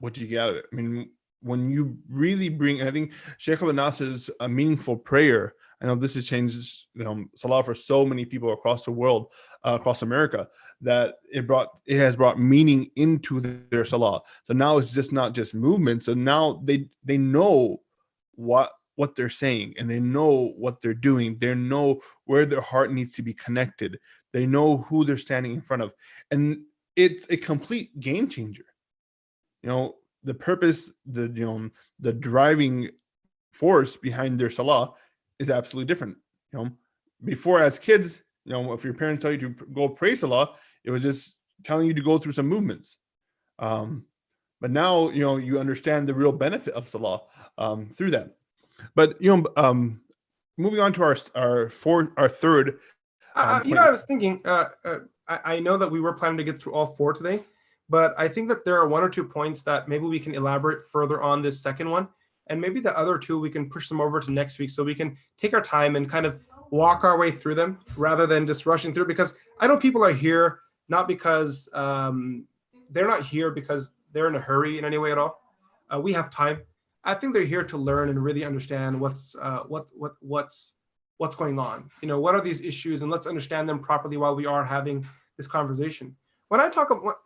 what do you get out of it? I mean, when you really bring, I think Sheikh al-Nasr's a meaningful prayer. I know this has changed Salah for so many people across the world, across America, that it has brought meaning into their Salah. So now it's just not just movement. So now they know what they're saying, and they know what they're doing. They know where their heart needs to be connected. They know who they're standing in front of, and it's a complete game changer. The purpose, the driving force behind their Salah is absolutely different. Before, as kids, if your parents tell you to go pray Salah, it was just telling you to go through some movements. But now, you understand the real benefit of Salah through that. But moving on to our third. I was thinking. I know that we were planning to get through all four today, but I think that there are one or two points that maybe we can elaborate further on this second one, and maybe the other two we can push them over to next week, so we can take our time and kind of walk our way through them rather than just rushing through. Because I know people are here not because they're not here because they're in a hurry in any way at all. We have time. I think they're here to learn and really understand what's going on. What are these issues, and let's understand them properly while we are having this conversation. When I talk about,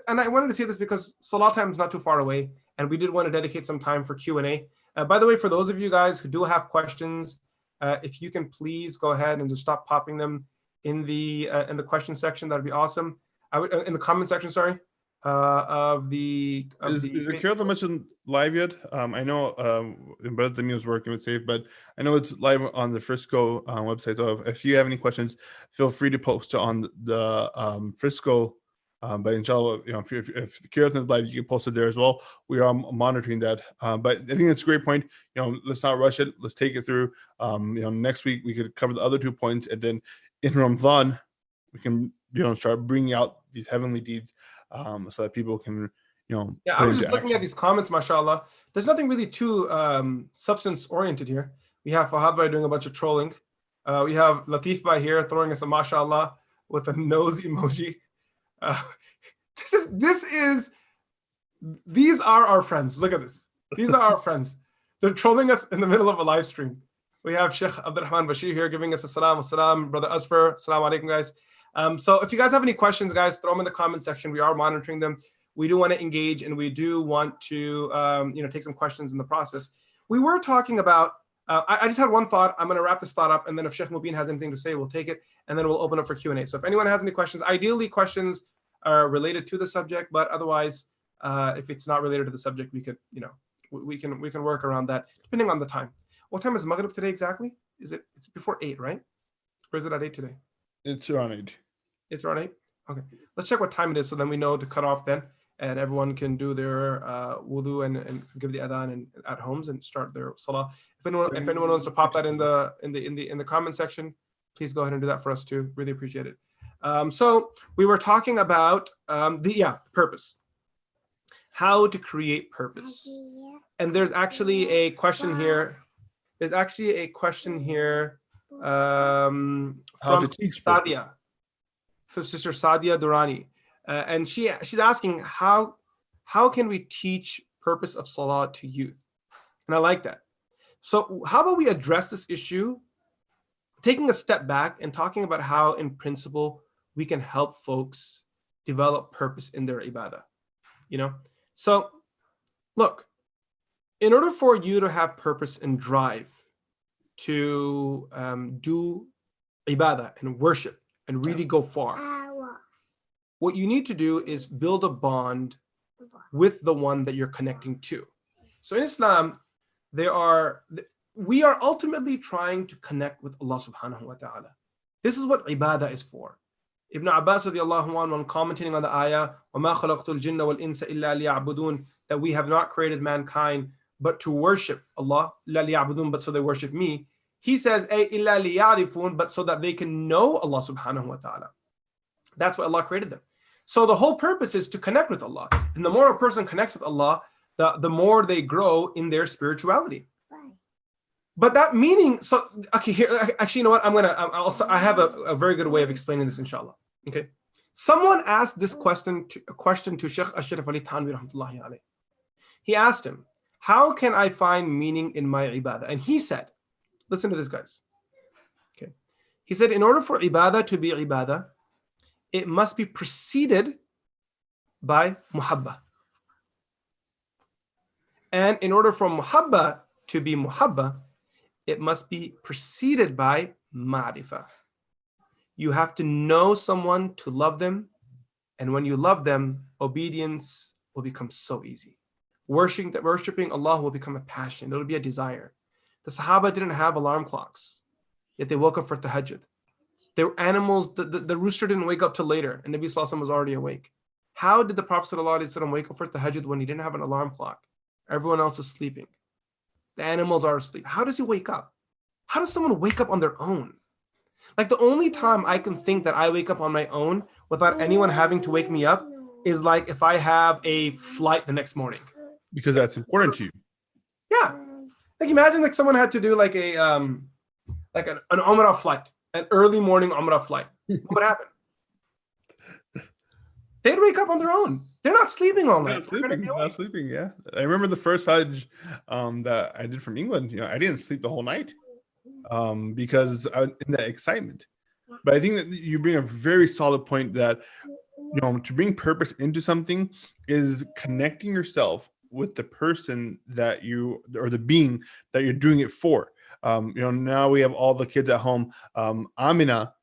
and I wanted to say this because Salah time is not too far away, and we did want to dedicate some time for Q&A. By the way, for those of you guys who do have questions, if you can please go ahead and just stop popping them in the question section, that'd be awesome. In the comment section, sorry. Is the Kyoto mission live yet? I know Brother Tamim was working with Safe, but I know it's live on the Frisco website. So if you have any questions, feel free to post it on the Frisco. But inshallah, if the Kyoto is live, you can post it there as well. We are monitoring that. But I think it's a great point. Let's not rush it. Let's take it through. Next week we could cover the other 2 points, and then in Ramadan we can start bringing out these heavenly deeds. So that people can, I was just looking at these comments, mashallah. There's nothing really too substance oriented here. We have Fahad Bhai doing a bunch of trolling. We have Latif Bhai here throwing us a mashallah with a nose emoji. These are our friends. Look at this. These are our friends. They're trolling us in the middle of a live stream. We have Sheikh Abdurrahman Bashir here giving us a salam. Brother Asfar, assalamu alaikum, guys. So if you guys have any questions, guys, throw them in the comment section. We are monitoring them. We do want to engage, and we do want to, take some questions in the process. We were talking about, I just had one thought. I'm going to wrap this thought up, and then if Sheikh Mubin has anything to say, we'll take it, and then we'll open up for Q&A. So if anyone has any questions, ideally questions are related to the subject, but otherwise, if it's not related to the subject, we could, we can work around that depending on the time. What time is Maghrib today exactly? It's before 8, right? Or is it at 8 today? It's around 8. It's around 8? Okay. Let's check what time it is so then we know to cut off then, and everyone can do their wudu and give the adhan and at homes and start their salah. If anyone wants to pop that in the comment section, please go ahead and do that for us too. Really appreciate it. So we were talking about the purpose. How to create purpose. And there's actually a question here. From Sadia, from Sister Sadia Durrani, and she's asking how can we teach purpose of Salah to youth? And I like that. So how about we address this issue, taking a step back and talking about how, in principle, we can help folks develop purpose in their ibadah. So look, in order for you to have purpose and drive to do ibadah and worship and really go far, what you need to do is build a bond with the one that you're connecting to. So in Islam, we are ultimately trying to connect with Allah subhanahu wa ta'ala. This is what ibadah is for. Ibn Abbas radiallahu anhu, when commenting on the ayah, وَمَا خَلَقْتُ الْجِنَّ وَالْإِنسَ إِلَّا لِيَعْبُدُونَ, that we have not created mankind but to worship Allah, لا ليعبدون, but so they worship me. He says, إِلَّا لِيَعْرِفُونَ, but so that they can know Allah subhanahu wa ta'ala. That's why Allah created them. So the whole purpose is to connect with Allah. And the more a person connects with Allah, the more they grow in their spirituality. But that meaning, so okay, here actually, you know what? I have a very good way of explaining this, inshallah. Okay, someone asked this question to Sheikh Ashraf Ali Thanwi rahmatullahi alayh. He asked him, "How can I find meaning in my ibadah?" And he said, "Listen to this, guys." Okay, he said, "In order for ibadah to be ibadah, it must be preceded by muhabba, and in order for muhabba to be muhabba, it must be preceded by ma'rifah. You have to know someone to love them. And when you love them, obedience will become so easy. Worshipping Allah will become a passion. There will be a desire. The Sahaba didn't have alarm clocks, yet they woke up for tahajjud. They were animals. The rooster didn't wake up till later, and Nabi Sallallahu Alaihi Wasallam was already awake. How did the Prophet Sallallahu Alaihi Wasallam wake up for tahajjud when he didn't have an alarm clock? Everyone else is sleeping. The animals are asleep. How does he wake up? How does someone wake up on their own? Like the only time I can think that I wake up on my own without anyone having to wake me up is like if I have a flight the next morning. Because that's important to you. Yeah. Like imagine like someone had to do like an Umrah flight, an early morning Umrah flight. What would happen? They'd wake up on their own. They're not sleeping all night. Not sleeping. Yeah, I remember the first Hajj that I did from England. You know, I didn't sleep the whole night because I was in that excitement. But I think that you bring a very solid point that, you know, to bring purpose into something is connecting yourself with the person that you, or the being that you're doing it for. You know, now we have all the kids at home. Amina,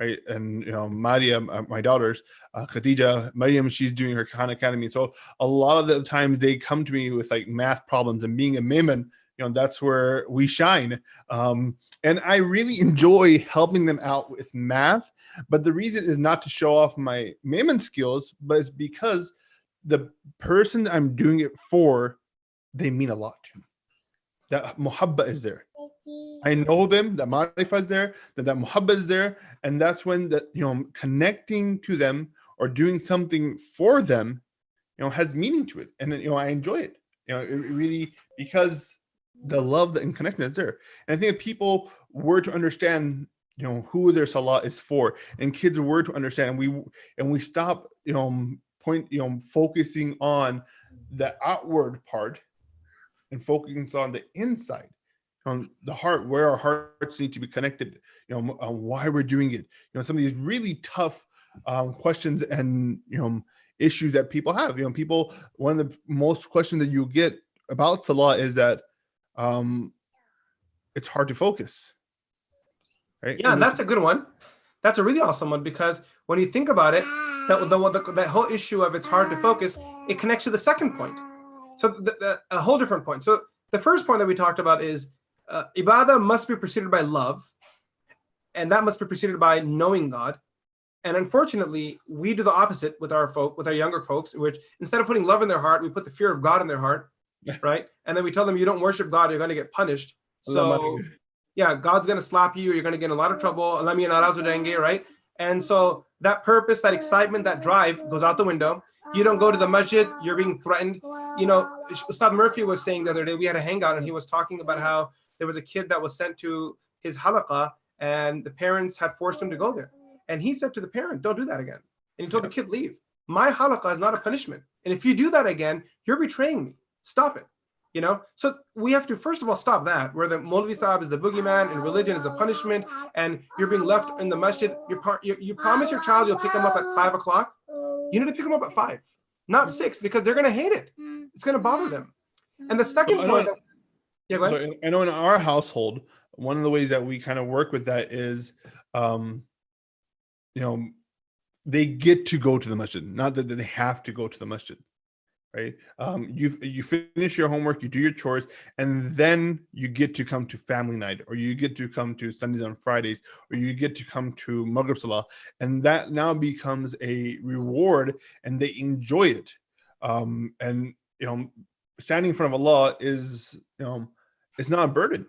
right, and you know, Maria, my daughters, Khadija, Mariam, she's doing her Khan Academy. So a lot of the times they come to me with like math problems, and being a Maiman, you know, that's where we shine. And I really enjoy helping them out with math. But the reason is not to show off my Maiman skills, but it's because the person I'm doing it for, they mean a lot to me. That muhabba is there. I know them, that ma'rifah is there, that muhabba is there, and that's when that, you know, connecting to them or doing something for them, you know, has meaning to it, and you know, I enjoy it. You know, it really, because the love and connection is there. And I think if people were to understand, you know, who their salah is for, and kids were to understand, and we stop, you know, focusing on the outward part and focusing on the inside, on the heart, where our hearts need to be connected, you know, on why we're doing it. You know, some of these really tough questions and, you know, issues that people have. You know, people, one of the most questions that you get about salah is that it's hard to focus. Right? Yeah, that's a good one. That's a really awesome one, because when you think about it, that whole issue of it's hard to focus, it connects to the second point. So a whole different point. So the first point that we talked about is ibadah must be preceded by love, and that must be preceded by knowing God. And unfortunately, we do the opposite with our younger folks, which instead of putting love in their heart, we put the fear of God in their heart, right? And then we tell them, you don't worship God, you're going to get punished. So yeah, God's going to slap you, you're going to get in a lot of trouble, right? And so that purpose, that excitement, that drive goes out the window. You don't go to the masjid, you're being threatened. You know, Ustad Murphy was saying the other day, we had a hangout, and he was talking about how there was a kid that was sent to his halaqah, and the parents had forced him to go there. And he said to the parent, don't do that again. And he told the kid, leave. My halaqah is not a punishment. And if you do that again, you're betraying me. Stop it. You know, so we have to, first of all, stop that, where the Maulvi Sahib is the boogeyman and religion is a punishment, and you're being left in the masjid. You promise your child you'll pick them up at 5 o'clock. You need to pick them up at 5, not 6, because they're going to hate it. It's going to bother them. And the second point, yeah, go ahead. I know in our household, one of the ways that we kind of work with that is, you know, they get to go to the masjid, not that they have to go to the masjid. Right. You finish your homework, you do your chores, and then you get to come to family night, or you get to come to Sundays and Fridays, or you get to come to Maghrib Salah, and that now becomes a reward, and they enjoy it. And you know, standing in front of Allah is, you know, it's not a burden,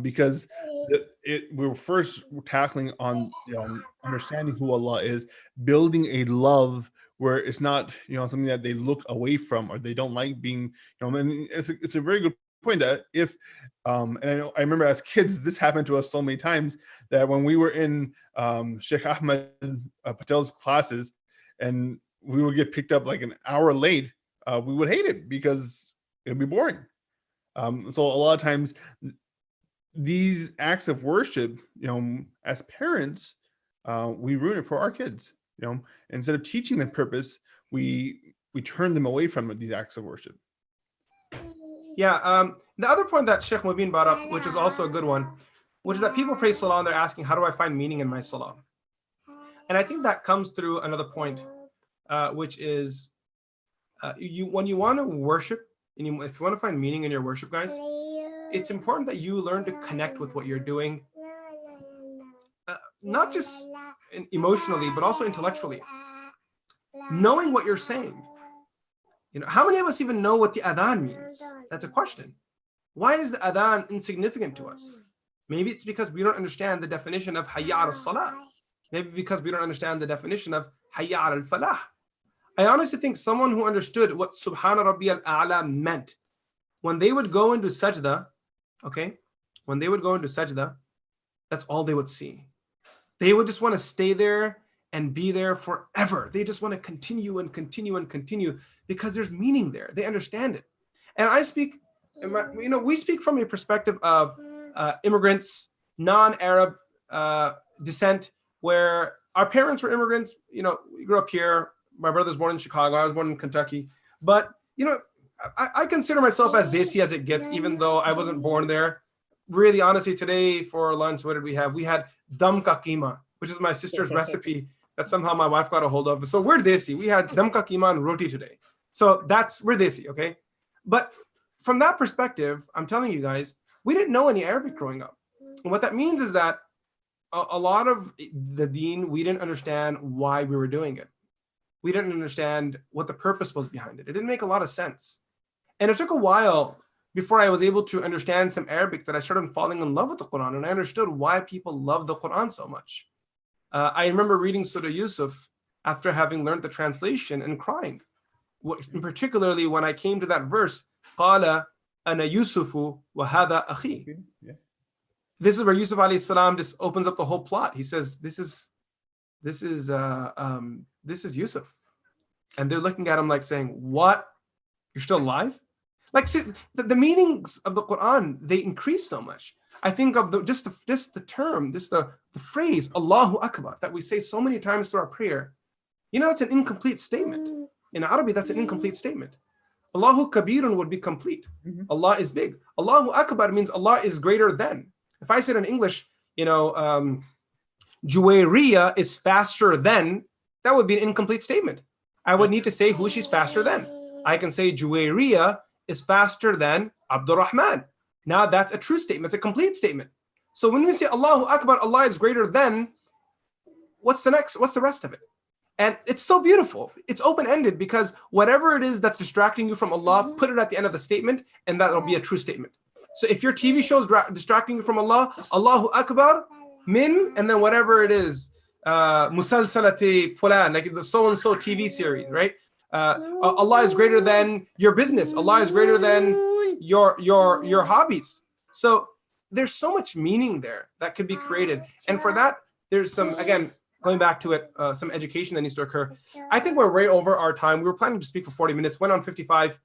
because we're first tackling on, you know, understanding who Allah is, building a love where it's not, you know, something that they look away from or they don't like being, you know, and it's a very good point that if and I remember as kids, this happened to us so many times that when we were in Sheikh Ahmed Patel's classes and we would get picked up like an hour late, we would hate it because it'd be boring. So a lot of times these acts of worship, as parents, we ruin it for our kids. Instead of teaching them purpose, we turn them away from these acts of worship. Yeah. The other point that Sheikh Mubin brought up, which is also a good one, which is that people pray salah and they're asking, how do I find meaning in my salah? And I think that comes through another point, which is when you want to worship, and if you want to find meaning in your worship, guys, it's important that you learn to connect with what you're doing, not just emotionally, but also intellectually. Knowing what you're saying. How many of us even know what the adhan means? That's a question. Why is the adhan insignificant to us? Maybe it's because we don't understand the definition of hayya ala salah. Maybe because we don't understand the definition of hayya ala falah. I honestly think someone who understood what Subhana Rabbiyal A'la meant, when they would go into sajda, when they would go into sajda, that's all they would see. They would just want to stay there and be there forever. They just want to continue and continue and continue because there's meaning there. They understand it. And we speak from a perspective of immigrants, non-Arab descent, where our parents were immigrants. We grew up here. My brother's born in Chicago. I was born in Kentucky. But, I consider myself as desi as it gets, even though I wasn't born there. Really, honestly, today for lunch, what did we have? We had dam ka keema, which is my sister's recipe that somehow my wife got a hold of. So we're desi. We had dam ka keema and roti today. So we're desi, okay? But from that perspective, I'm telling you guys, we didn't know any Arabic growing up. And what that means is that a lot of the deen, we didn't understand why we were doing it. We didn't understand what the purpose was behind it. It didn't make a lot of sense. And it took a while before I was able to understand some Arabic that I started falling in love with the Quran, and I understood why people love the Quran so much. I remember reading Surah Yusuf after having learned the translation and crying. Particularly when I came to that verse, قَالَ أَنَا يُوسُفُ وَهَذَا أَخِي. This is where Yusuf alayhi salam just opens up the whole plot. He says, this is Yusuf. And they're looking at him like saying, what? You're still alive? Like, see, the meanings of the Quran, they increase so much. I think of the term, the phrase, Allahu Akbar, that we say so many times through our prayer. That's an incomplete statement. In Arabic, that's an incomplete statement. Allahu Kabirun would be complete. Mm-hmm. Allah is big. Allahu Akbar means Allah is greater than. If I said in English, Juwairiya is faster than, that would be an incomplete statement. I would need to say who she's faster than. I can say Juwairiya is faster than Abdurrahman. Now that's a true statement. It's a complete statement. So when we say Allahu Akbar, Allah is greater than, what's the rest of it? And it's so beautiful. It's open-ended because whatever it is that's distracting you from Allah, put it at the end of the statement, and that'll be a true statement. So if your TV show is distracting you from Allah, Allahu Akbar, min, and then whatever it is, musalsalati fulan, like the so-and-so TV series, right? Allah is greater than your business. Allah is greater than your hobbies. So there's so much meaning there that could be created. And for that, there's some, again, going back to it, some education that needs to occur. I think we're way over our time. We were planning to speak for 40 minutes, went on 55.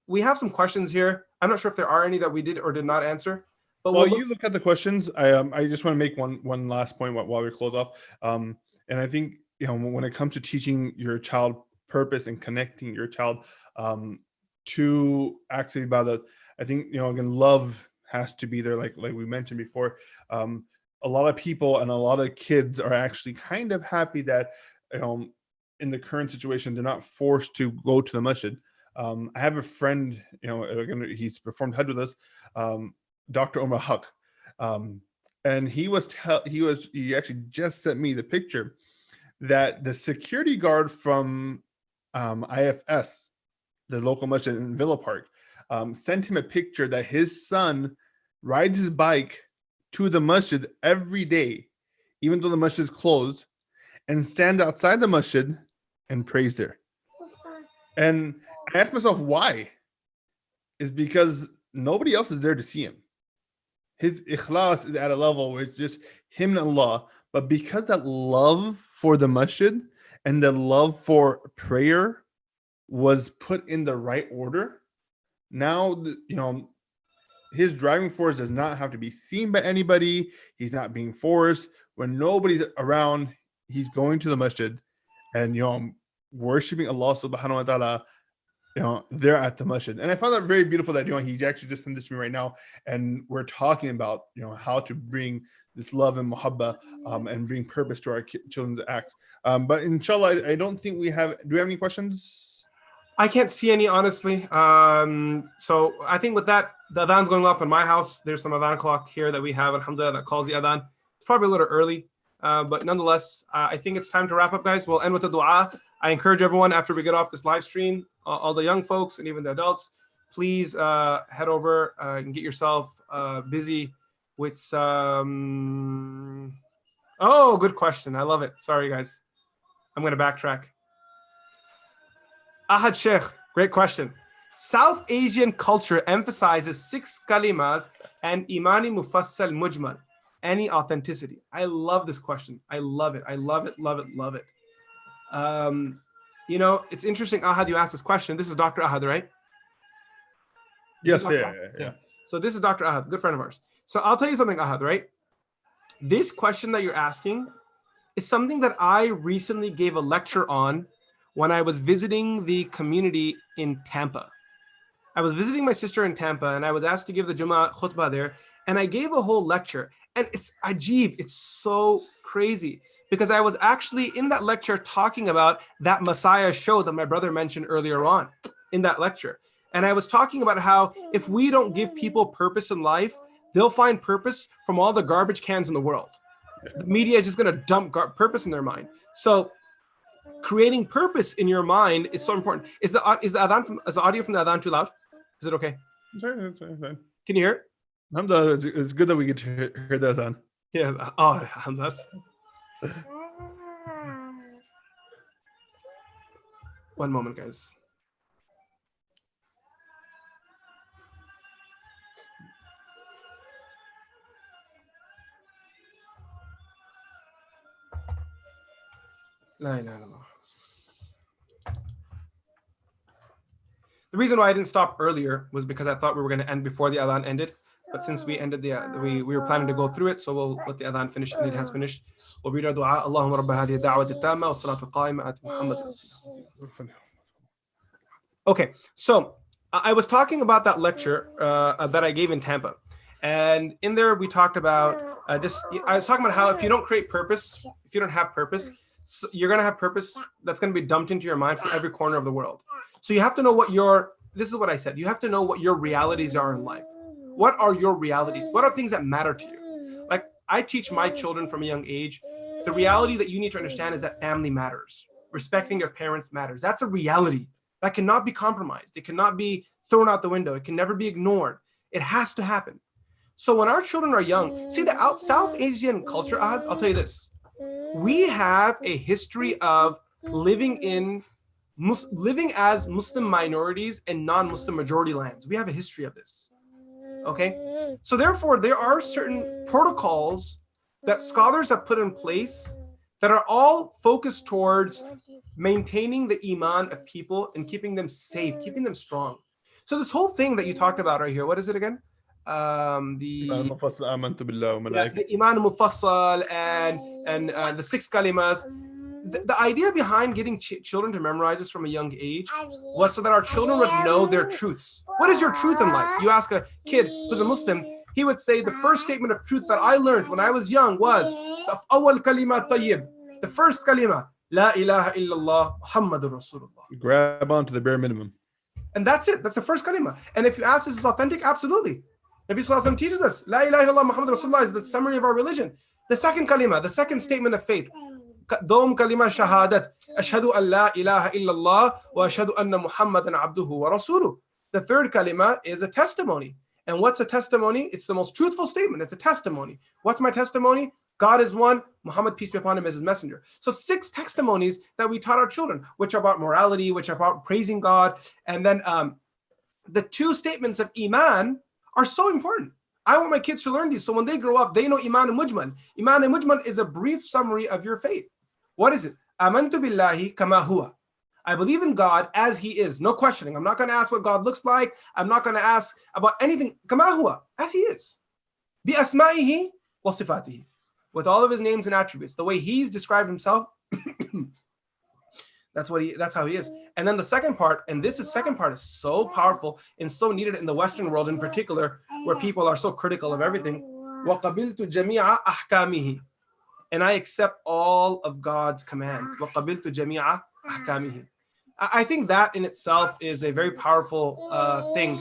We have some questions here. I'm not sure if there are any that we did or did not answer. But while you look at the questions, I just want to make one last point while we close off. And I think, when it comes to teaching your child purpose and connecting your child to actually ibadat, I think, again, love has to be there, like we mentioned before. A lot of people and a lot of kids are actually kind of happy that, in the current situation, they're not forced to go to the masjid. I have a friend, again, he's performed Hajj with us, Dr. Omar Haq. And he actually just sent me the picture that the security guard from IFS, the local masjid in Villa Park, sent him a picture that his son rides his bike to the masjid every day, even though the masjid is closed, and stands outside the masjid and prays there. And I asked myself why. Is because nobody else is there to see him. His ikhlas is at a level where it's just him and Allah. But because that love for the masjid and the love for prayer was put in the right order, now, his driving force does not have to be seen by anybody. He's not being forced. When nobody's around, he's going to the masjid and, worshiping Allah subhanahu wa ta'ala, they're at the masjid. And I found that very beautiful that, he actually just sent this to me right now. And we're talking about, how to bring this love and muhabba and bring purpose to our children's acts. But inshallah, I don't think do we have any questions? I can't see any, honestly. So I think with that, the adhan's going off in my house. There's some adhan clock here that we have, alhamdulillah, that calls the adhan. It's probably a little early, but nonetheless, I think it's time to wrap up, guys. We'll end with a dua. I encourage everyone, after we get off this live stream, all the young folks and even the adults, please head over and get yourself busy with some... Oh, good question. I love it. Sorry, guys. I'm going to backtrack. Ahad Sheikh, great question. South Asian culture emphasizes 6 kalimas and imani mufassal mujmal. Any authenticity? I love this question. I love it. I love it, love it, love it. It's interesting, Ahad, you asked this question. This is Dr. Ahad, right? Yes, yeah. So this is Dr. Ahad, good friend of ours. So I'll tell you something, Ahad, right? This question that you're asking is something that I recently gave a lecture on when I was visiting the community in Tampa. I was visiting my sister in Tampa, and I was asked to give the Jummah khutbah there, and I gave a whole lecture. And it's ajib, it's so crazy, because I was actually in that lecture talking about that Messiah show that my brother mentioned earlier on in that lecture. And I was talking about how if we don't give people purpose in life, they'll find purpose from all the garbage cans in the world. The media is just going to dump purpose in their mind. So creating purpose in your mind is so important. Is the audio from the adhan too loud? Is it okay? Sorry. Can you hear it? It's good that we get to hear that adhan. Yeah. Oh, that's. One moment, guys. No. The reason why I didn't stop earlier was because I thought we were going to end before the adhan ended. But since we ended we were planning to go through it, so we'll let the adhan finish, and it has finished. We'll read our dua. Allahumma rabba hadhihi ad-da'wati at-tamma wa salatu al-qa'ima at Muhammad. Okay, so I was talking about that lecture that I gave in Tampa. And in there, we talked about I was talking about how if you don't create purpose, if you don't have purpose, so you're going to have purpose that's going to be dumped into your mind from every corner of the world. So you have to know this is what I said. You have to know what your realities are in life. What are your realities? What are things that matter to you? Like I teach my children from a young age, the reality that you need to understand is that family matters. Respecting your parents matters. That's a reality that cannot be compromised. It cannot be thrown out the window. It can never be ignored. It has to happen. So when our children are young, see the South Asian culture, I'll tell you this. We have a history of living as Muslim minorities in non-Muslim majority lands. We have a history of this. Okay, so therefore there are certain protocols that scholars have put in place that are all focused towards maintaining the iman of people and keeping them safe, keeping them strong. So this whole thing that you talked about right here, what is it again? The iman mufassal and the 6 kalimas. The idea behind getting children to memorize this from a young age was so that our children would know their truths. What is your truth in life? You ask a kid who's a Muslim, he would say the first statement of truth that I learned when I was young was awwal kalima tayyib. The first kalima, la ilaha illallah Muhammadur Rasulullah. Grab onto the bare minimum. And that's it. That's the first kalima. And if you ask this is authentic, absolutely. Nabi Sallallahu Alaihi Wasallam teaches us, la ilaha illallah Muhammadur Rasulullah is the summary of our religion. The second kalima, the second statement of faith, دوم كلمة شهادة أشهد أن لا إله إلا الله وأشهد أن محمدا عبده ورسوله. The third kalima is a testimony. And what's a testimony? It's the most truthful statement. It's a testimony. What's my testimony? God is one. Muhammad, peace be upon him, is his messenger. So 6 testimonies that we taught our children, which are about morality, which are about praising God. And then the two statements of Iman are so important. I want my kids to learn these. So when they grow up, they know Iman and Mujmal. Iman and Mujmal is a brief summary of your faith. What is it? Amantu billahi kama huwa. I believe in God as he is. No questioning. I'm not going to ask what God looks like. I'm not going to ask about anything. Kama huwa, as he is. Bi asma'ihi wa sifatihi. With all of his names and attributes. The way he's described himself, that's how he is. And then the second part, and second part is so powerful and so needed in the Western world in particular, where people are so critical of everything. وَقَبِلْتُ جَمِيعَ أَحْكَامِهِ. And I accept all of God's commands. وَقَبِلْتُ جَمِيعَ أَحْكَامِهِ. I think that in itself is a very powerful thing.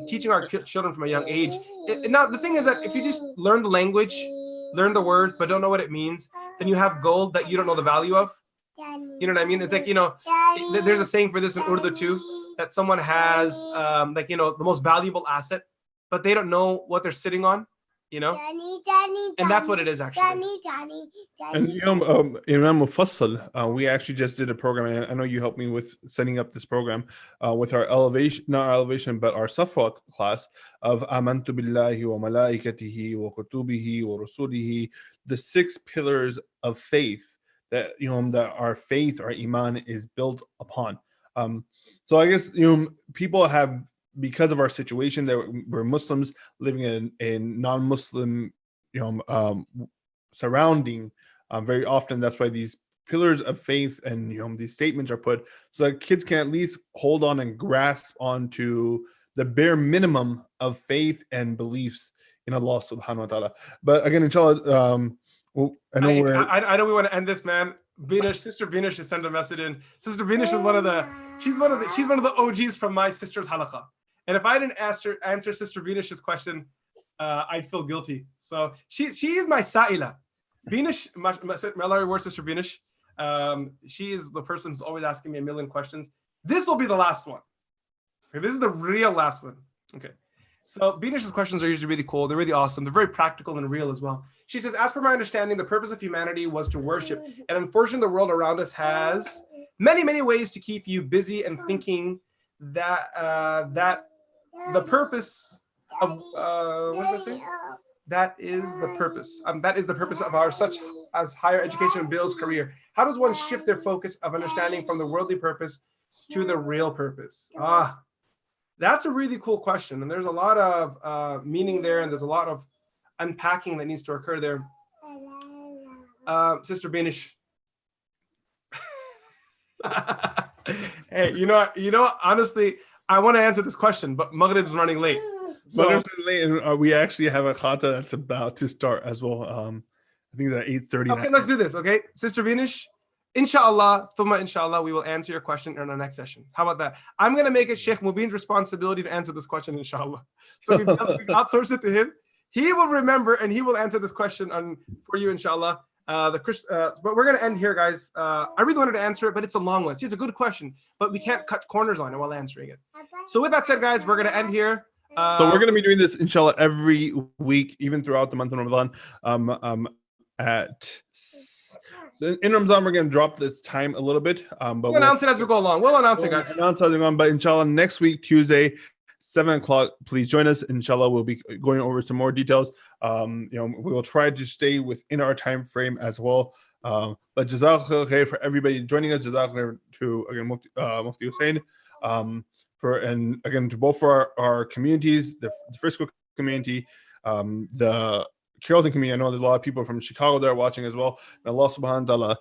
Teaching our children from a young age. Now, the thing is that if you just learn the language, learn the words, but don't know what it means, then you have gold that you don't know the value of. You know what I mean? It's like, there's a saying for this in Urdu too, that someone has the most valuable asset, but they don't know what they're sitting on, and that's what it is actually. And Imam Mufassal, we actually just did a program, and I know you helped me with setting up this program with our not our elevation, but our Safwa class of Amantu billahi wa malaikatihi wa kutubihi wa rusulihi, the 6 pillars of faith that that our faith, our Iman is built upon. So I guess people have, because of our situation that we're Muslims living in a non-Muslim surrounding, very often that's why these pillars of faith and these statements are put so that kids can at least hold on and grasp onto the bare minimum of faith and beliefs in Allah subhanahu wa ta'ala. But again, inshallah, I know we want to end this, man. Sister Binish just sent a message in. Sister Binish is she's one of the OGs from my sister's halaqah. And if I didn't answer Sister Binish's question, I'd feel guilty. So she is my sa'ila. Binish, may Allah reward Sister Binish. She is the person who's always asking me a million questions. This will be the last one. Okay, this is the real last one. Okay. So Binish's questions are usually really cool. They're really awesome. They're very practical and real as well. She says, as per my understanding, the purpose of humanity was to worship. And unfortunately, the world around us has many, many ways to keep you busy and thinking that the purpose of, what does that say? That is the purpose. That is the purpose of our such as higher education builds career. How does one shift their focus of understanding from the worldly purpose to the real purpose? That's a really cool question. And there's a lot of meaning there. And there's a lot of unpacking that needs to occur there. Sister Binish. Hey, honestly, I want to answer this question, but Maghrib's running late. Maghrib's late, and we actually have a khata that's about to start as well. I think it's at 8:30. Okay, let's do this. Okay, Sister Binish. Inshallah, thumma inshallah, we will answer your question in our next session. How about that? I'm going to make it Sheikh Mubin's responsibility to answer this question, inshallah. So we outsource it to him. He will remember and he will answer this question for you, inshallah. But we're going to end here, guys. I really wanted to answer it, but it's a long one. See, it's a good question, but we can't cut corners on it while answering it. So with that said, guys, we're going to end here. So we're going to be doing this, inshallah, every week, even throughout the month of Ramadan. In Ramadan, we're going to drop the time a little bit. But we'll announce it as we go along. We'll announce it, guys. But inshallah, next week, Tuesday, 7 o'clock, please join us. Inshallah, we'll be going over some more details. We will try to stay within our time frame as well. But jazakallah khair for everybody joining us. Jazakallah to, again, Mufti Hussein. And again, to both for our communities, the Frisco community, the Carrollton community. I know there's a lot of people from Chicago that are watching as well. May Allah subhanahu wa ta'ala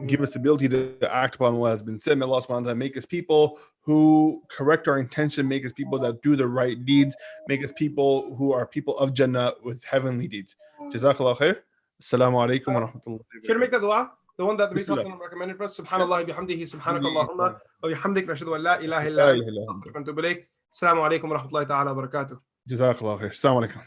give us the ability to act upon what has been said. May Allah subhanahu wa ta'ala make us people who correct our intention, make us people that do the right deeds, make us people who are people of Jannah with heavenly deeds. Jazakallah khair. Assalamu alaikum wa rahmatullahi. Should we make the dua? The one that the Prophet recommended for us. Subhanallah bihamdihi, subhanakallahumma wa bihamdik, nashhadu an la ilaha illa anta, astaghfiruka wa atubu ilayk. Assalamu alaikum wa rahmatullahi ta'ala wa barakatuh. Jazakallah khair. Assalamu alaikum.